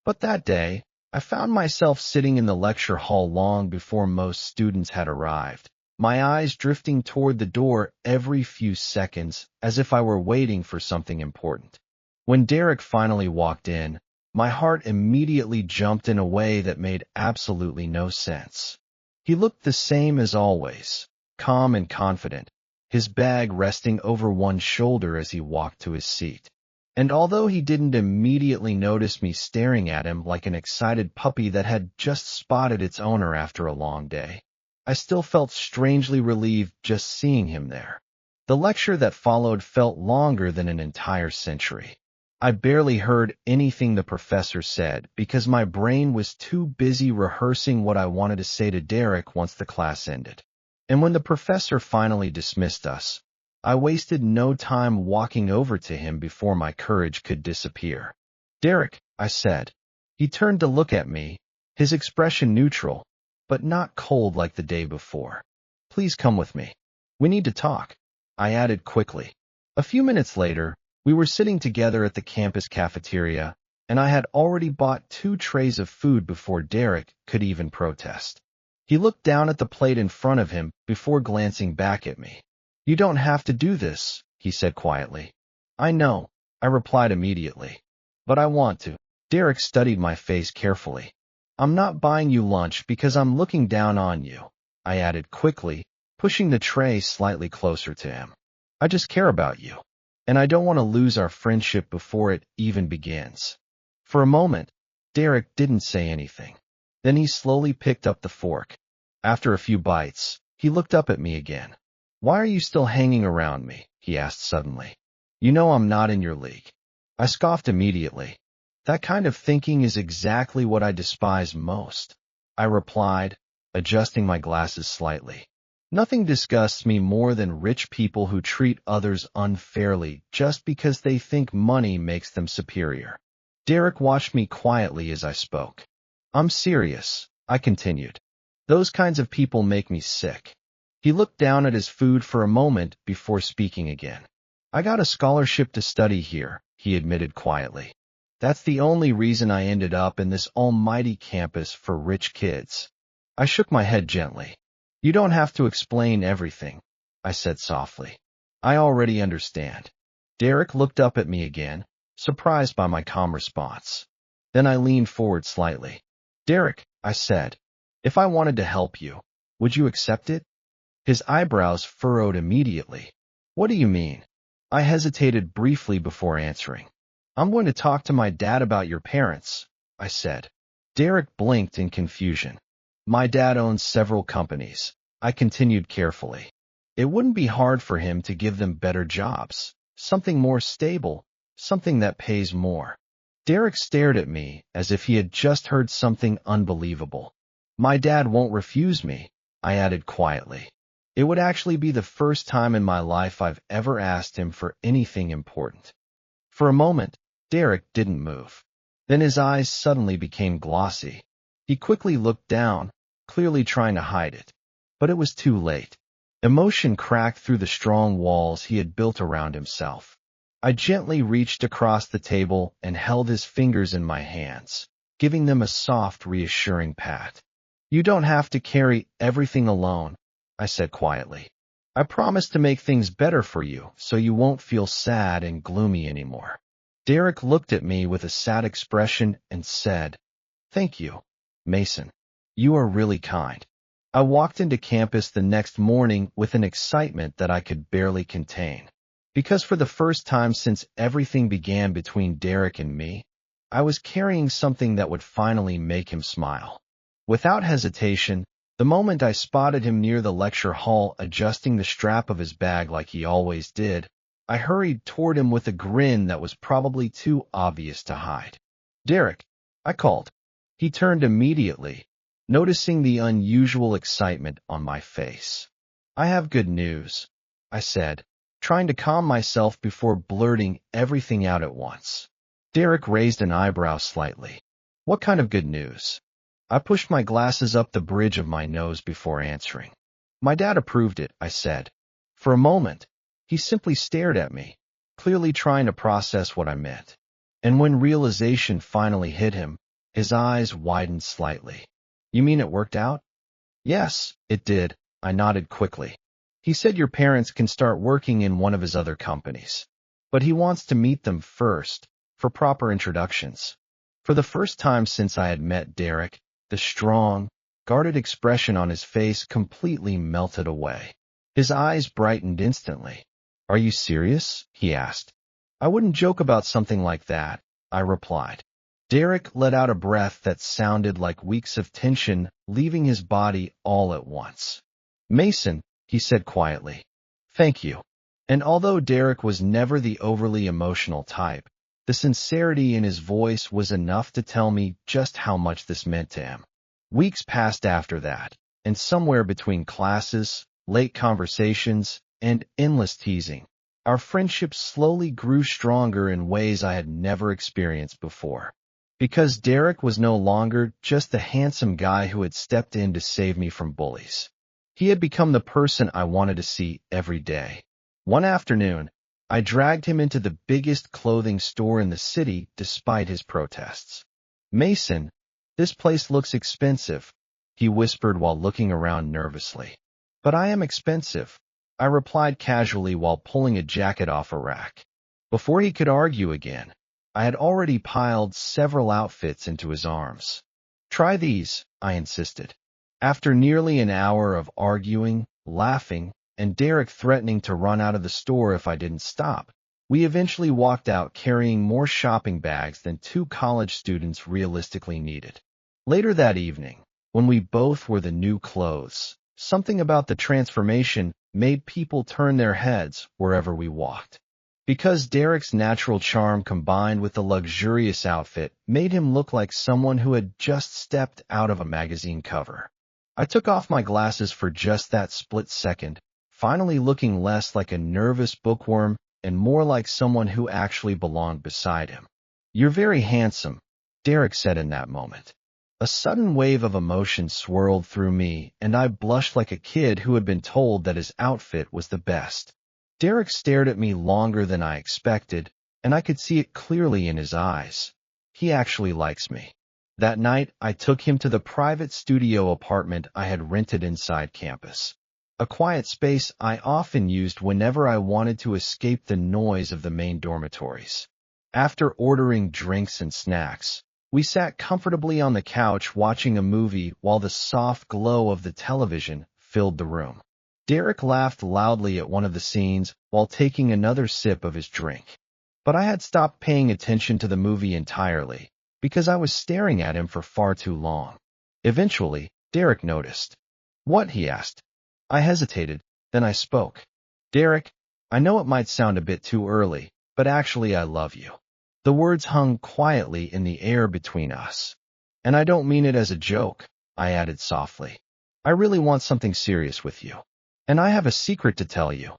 But that day, I found myself sitting in the lecture hall long before most students had arrived, my eyes drifting toward the door every few seconds as if I were waiting for something important. When Derek finally walked in, my heart immediately jumped in a way that made absolutely no sense. He looked the same as always, calm and confident, his bag resting over one shoulder as he walked to his seat. And although he didn't immediately notice me staring at him like an excited puppy that had just spotted its owner after a long day, I still felt strangely relieved just seeing him there. The lecture that followed felt longer than an entire century. I barely heard anything the professor said because my brain was too busy rehearsing what I wanted to say to Derek once the class ended. And when the professor finally dismissed us, I wasted no time walking over to him before my courage could disappear. Derek, I said. He turned to look at me, his expression neutral, but not cold like the day before. Please come with me. We need to talk, I added quickly. A few minutes later, we were sitting together at the campus cafeteria, and I had already bought 2 trays of food before Derek could even protest. He looked down at the plate in front of him before glancing back at me. You don't have to do this, he said quietly. I know, I replied immediately. But I want to. Derek studied my face carefully. I'm not buying you lunch because I'm looking down on you, I added quickly, pushing the tray slightly closer to him. I just care about you, and I don't want to lose our friendship before it even begins. For a moment, Derek didn't say anything. Then he slowly picked up the fork. After a few bites, he looked up at me again. Why are you still hanging around me? He asked suddenly. You know I'm not in your league. I scoffed immediately. That kind of thinking is exactly what I despise most, I replied, adjusting my glasses slightly. Nothing disgusts me more than rich people who treat others unfairly just because they think money makes them superior. Derek watched me quietly as I spoke. I'm serious, I continued. Those kinds of people make me sick. He looked down at his food for a moment before speaking again. I got a scholarship to study here, he admitted quietly. That's the only reason I ended up in this almighty campus for rich kids. I shook my head gently. You don't have to explain everything, I said softly. I already understand. Derek looked up at me again, surprised by my calm response. Then I leaned forward slightly. Derek, I said, if I wanted to help you, would you accept it? His eyebrows furrowed immediately. What do you mean? I hesitated briefly before answering. I'm going to talk to my dad about your parents, I said. Derek blinked in confusion. My dad owns several companies, I continued carefully. It wouldn't be hard for him to give them better jobs, something more stable, something that pays more. Derek stared at me as if he had just heard something unbelievable. My dad won't refuse me, I added quietly. It would actually be the first time in my life I've ever asked him for anything important. For a moment, Derek didn't move. Then his eyes suddenly became glossy. He quickly looked down, clearly trying to hide it. But it was too late. Emotion cracked through the strong walls he had built around himself. I gently reached across the table and held his fingers in my hands, giving them a soft, reassuring pat. You don't have to carry everything alone, I said quietly. I promise to make things better for you so you won't feel sad and gloomy anymore. Derek looked at me with a sad expression and said, Thank you, Mason. You are really kind. I walked into campus the next morning with an excitement that I could barely contain. Because for the first time since everything began between Derek and me, I was carrying something that would finally make him smile. Without hesitation, the moment I spotted him near the lecture hall adjusting the strap of his bag like he always did, I hurried toward him with a grin that was probably too obvious to hide. Derek, I called. He turned immediately, noticing the unusual excitement on my face. I have good news, I said, trying to calm myself before blurting everything out at once. Derek raised an eyebrow slightly. What kind of good news? I pushed my glasses up the bridge of my nose before answering. My dad approved it, I said. For a moment, he simply stared at me, clearly trying to process what I meant. And when realization finally hit him, his eyes widened slightly. You mean it worked out? Yes, it did, I nodded quickly. He said your parents can start working in one of his other companies. But he wants to meet them first, for proper introductions. For the first time since I had met Derek, the strong, guarded expression on his face completely melted away. His eyes brightened instantly. Are you serious? He asked. I wouldn't joke about something like that, I replied. Derek let out a breath that sounded like weeks of tension leaving his body all at once. Mason, he said quietly. Thank you. And although Derek was never the overly emotional type, the sincerity in his voice was enough to tell me just how much this meant to him. Weeks passed after that, and somewhere between classes, late conversations, and endless teasing, Our friendship slowly grew stronger in ways I had never experienced before. Because Derek was no longer just the handsome guy who had stepped in to save me from bullies. He had become the person I wanted to see every day. One afternoon, I dragged him into the biggest clothing store in the city despite his protests. "Mason, this place looks expensive," he whispered while looking around nervously. "But I am expensive," I replied casually while pulling a jacket off a rack. Before he could argue again, I had already piled several outfits into his arms. "Try these," I insisted. After nearly an hour of arguing, laughing, and Derek threatening to run out of the store if I didn't stop, we eventually walked out carrying more shopping bags than 2 college students realistically needed. Later that evening, when we both wore the new clothes, something about the transformation made people turn their heads wherever we walked. Because Derek's natural charm combined with the luxurious outfit made him look like someone who had just stepped out of a magazine cover. I took off my glasses for just that split second, finally looking less like a nervous bookworm and more like someone who actually belonged beside him. "You're very handsome," Derek said in that moment. A sudden wave of emotion swirled through me, and I blushed like a kid who had been told that his outfit was the best. Derek stared at me longer than I expected, and I could see it clearly in his eyes. He actually likes me. That night, I took him to the private studio apartment I had rented inside campus. A quiet space I often used whenever I wanted to escape the noise of the main dormitories. After ordering drinks and snacks, we sat comfortably on the couch watching a movie while the soft glow of the television filled the room. Derek laughed loudly at one of the scenes while taking another sip of his drink. But I had stopped paying attention to the movie entirely, because I was staring at him for far too long. Eventually, Derek noticed. "What?" he asked. I hesitated, then I spoke. "Derek, I know it might sound a bit too early, but actually I love you." The words hung quietly in the air between us. "And I don't mean it as a joke," I added softly. "I really want something serious with you. And I have a secret to tell you,"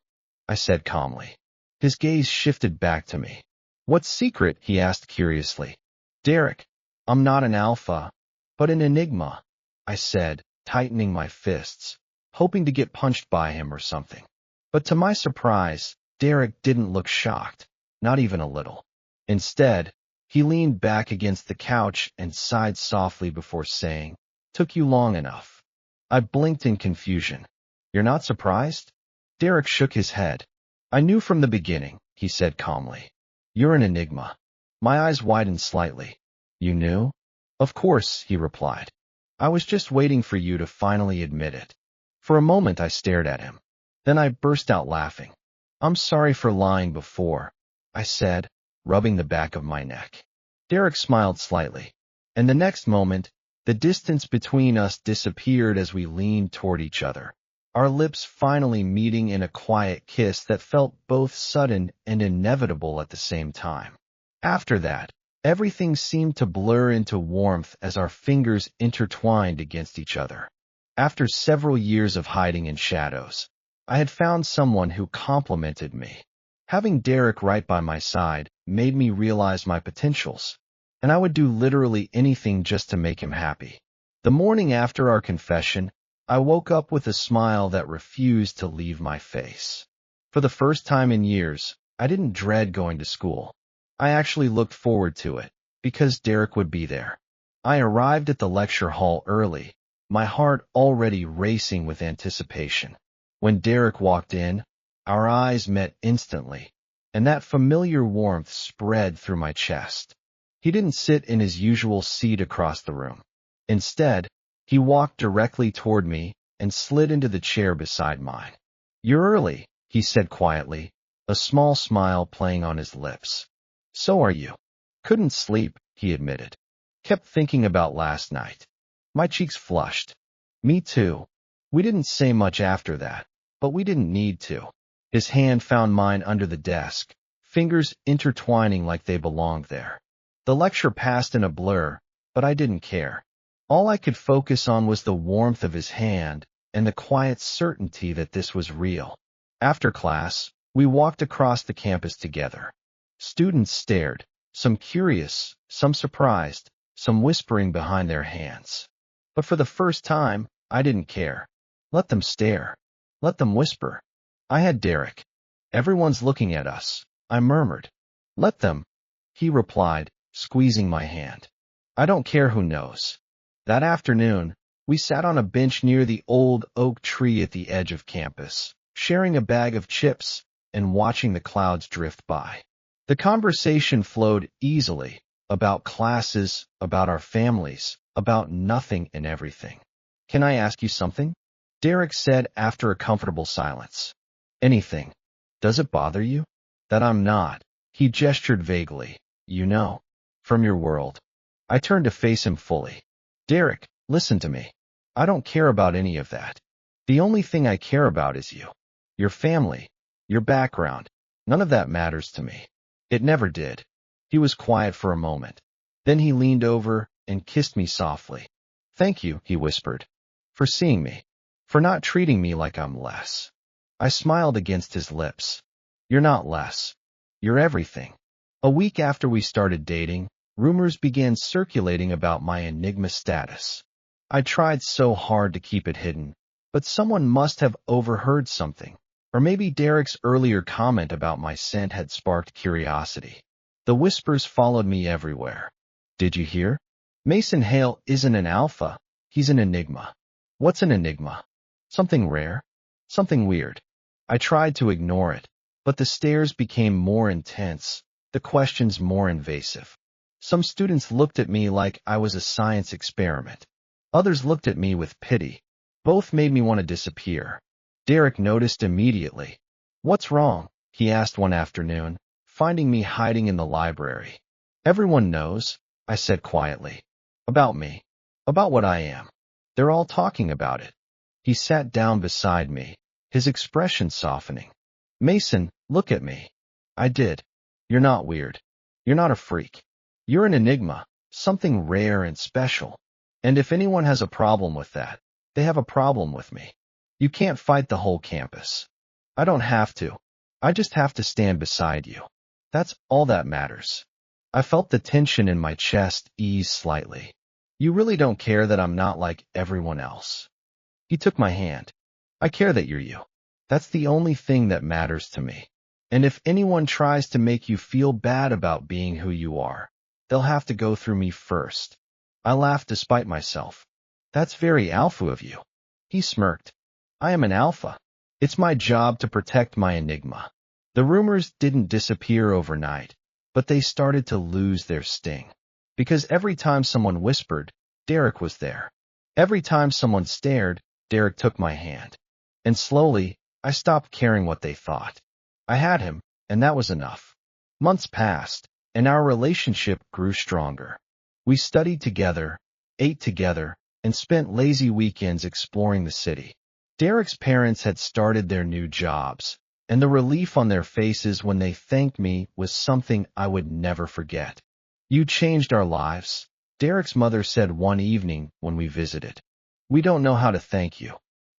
I said calmly. His gaze shifted back to me. "What secret?" he asked curiously. "Derek, I'm not an alpha, but an enigma," I said, tightening my fists, hoping to get punched by him or something. But to my surprise, Derek didn't look shocked, not even a little. Instead, he leaned back against the couch and sighed softly before saying, "Took you long enough." I blinked in confusion. "You're not surprised?" Derek shook his head. "I knew from the beginning," he said calmly. "You're an enigma." My eyes widened slightly. "You knew?" "Of course," he replied. "I was just waiting for you to finally admit it." For a moment I stared at him. Then I burst out laughing. "I'm sorry for lying before," I said, rubbing the back of my neck. Derek smiled slightly, and the next moment, the distance between us disappeared as we leaned toward each other, our lips finally meeting in a quiet kiss that felt both sudden and inevitable at the same time. After that, everything seemed to blur into warmth as our fingers intertwined against each other. After several years of hiding in shadows, I had found someone who complimented me. Having Derek right by my side made me realize my potentials, and I would do literally anything just to make him happy. The morning after our confession, I woke up with a smile that refused to leave my face. For the first time in years, I didn't dread going to school. I actually looked forward to it, because Derek would be there. I arrived at the lecture hall early, my heart already racing with anticipation. When Derek walked in, our eyes met instantly, and that familiar warmth spread through my chest. He didn't sit in his usual seat across the room. Instead, he walked directly toward me and slid into the chair beside mine. "You're early," he said quietly, a small smile playing on his lips. "So are you." "Couldn't sleep," he admitted. "Kept thinking about last night." My cheeks flushed. "Me too." We didn't say much after that, but we didn't need to. His hand found mine under the desk, fingers intertwining like they belonged there. The lecture passed in a blur, but I didn't care. All I could focus on was the warmth of his hand and the quiet certainty that this was real. After class, We walked across the campus together. Students stared, some curious, some surprised, some whispering behind their hands. But for the first time, I didn't care. Let them stare. Let them whisper. I had Derek. Everyone's looking at us, I murmured. Let them, he replied, squeezing my hand. I don't care who knows. That afternoon, we sat on a bench near the old oak tree at the edge of campus, sharing a bag of chips and watching the clouds drift by. The conversation flowed easily, about classes, about our families, about nothing and everything. Can I ask you something? Derek said after a comfortable silence. Anything. Does it bother you? That I'm not. He gestured vaguely. You know. From your world. I turned to face him fully. Derek, listen to me. I don't care about any of that. The only thing I care about is you. Your family. Your background. None of that matters to me. It never did. He was quiet for a moment. Then he leaned over and kissed me softly. Thank you, he whispered. For seeing me. For not treating me like I'm less. I smiled against his lips. You're not less. You're everything. A week after we started dating, rumors began circulating about my enigma status. I tried so hard to keep it hidden, but someone must have overheard something. Or maybe Derek's earlier comment about my scent had sparked curiosity. The whispers followed me everywhere. Did you hear? Mason Hale isn't an alpha. He's an enigma. What's an enigma? Something rare? Something weird. I tried to ignore it, but the stares became more intense, the questions more invasive. Some students looked at me like I was a science experiment. Others looked at me with pity. Both made me want to disappear. Derek noticed immediately. What's wrong? He asked one afternoon, finding me hiding in the library. Everyone knows, I said quietly. About me. About what I am. They're all talking about it. He sat down beside me, his expression softening. Mason, look at me. I did. You're not weird. You're not a freak. You're an enigma, something rare and special. And if anyone has a problem with that, they have a problem with me. You can't fight the whole campus. I don't have to. I just have to stand beside you. That's all that matters. I felt the tension in my chest ease slightly. You really don't care that I'm not like everyone else. He took my hand. I care that you're you. That's the only thing that matters to me. And if anyone tries to make you feel bad about being who you are, they'll have to go through me first. I laughed despite myself. That's very alpha of you. He smirked. I am an alpha. It's my job to protect my enigma. The rumors didn't disappear overnight, but they started to lose their sting. Because every time someone whispered, Derek was there. Every time someone stared, Derek took my hand. And slowly, I stopped caring what they thought. I had him, and that was enough. Months passed, and our relationship grew stronger. We studied together, ate together, and spent lazy weekends exploring the city. Derek's parents had started their new jobs, and the relief on their faces when they thanked me was something I would never forget. You changed our lives, Derek's mother said one evening when we visited. We don't know how to thank you.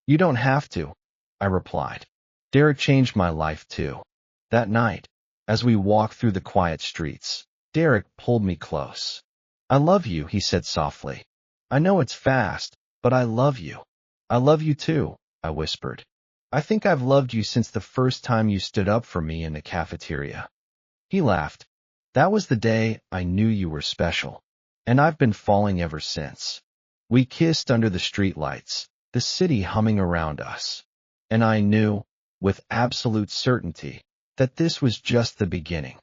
You don't have to, I replied. Derek changed my life too. That night, as we walked through the quiet streets, Derek pulled me close. I love you, he said softly. I know it's fast, but I love you. I love you too, I whispered. I think I've loved you since the first time you stood up for me in the cafeteria. He laughed. That was the day I knew you were special, and I've been falling ever since. We kissed under the streetlights, the city humming around us. And I knew, with absolute certainty, that this was just the beginning.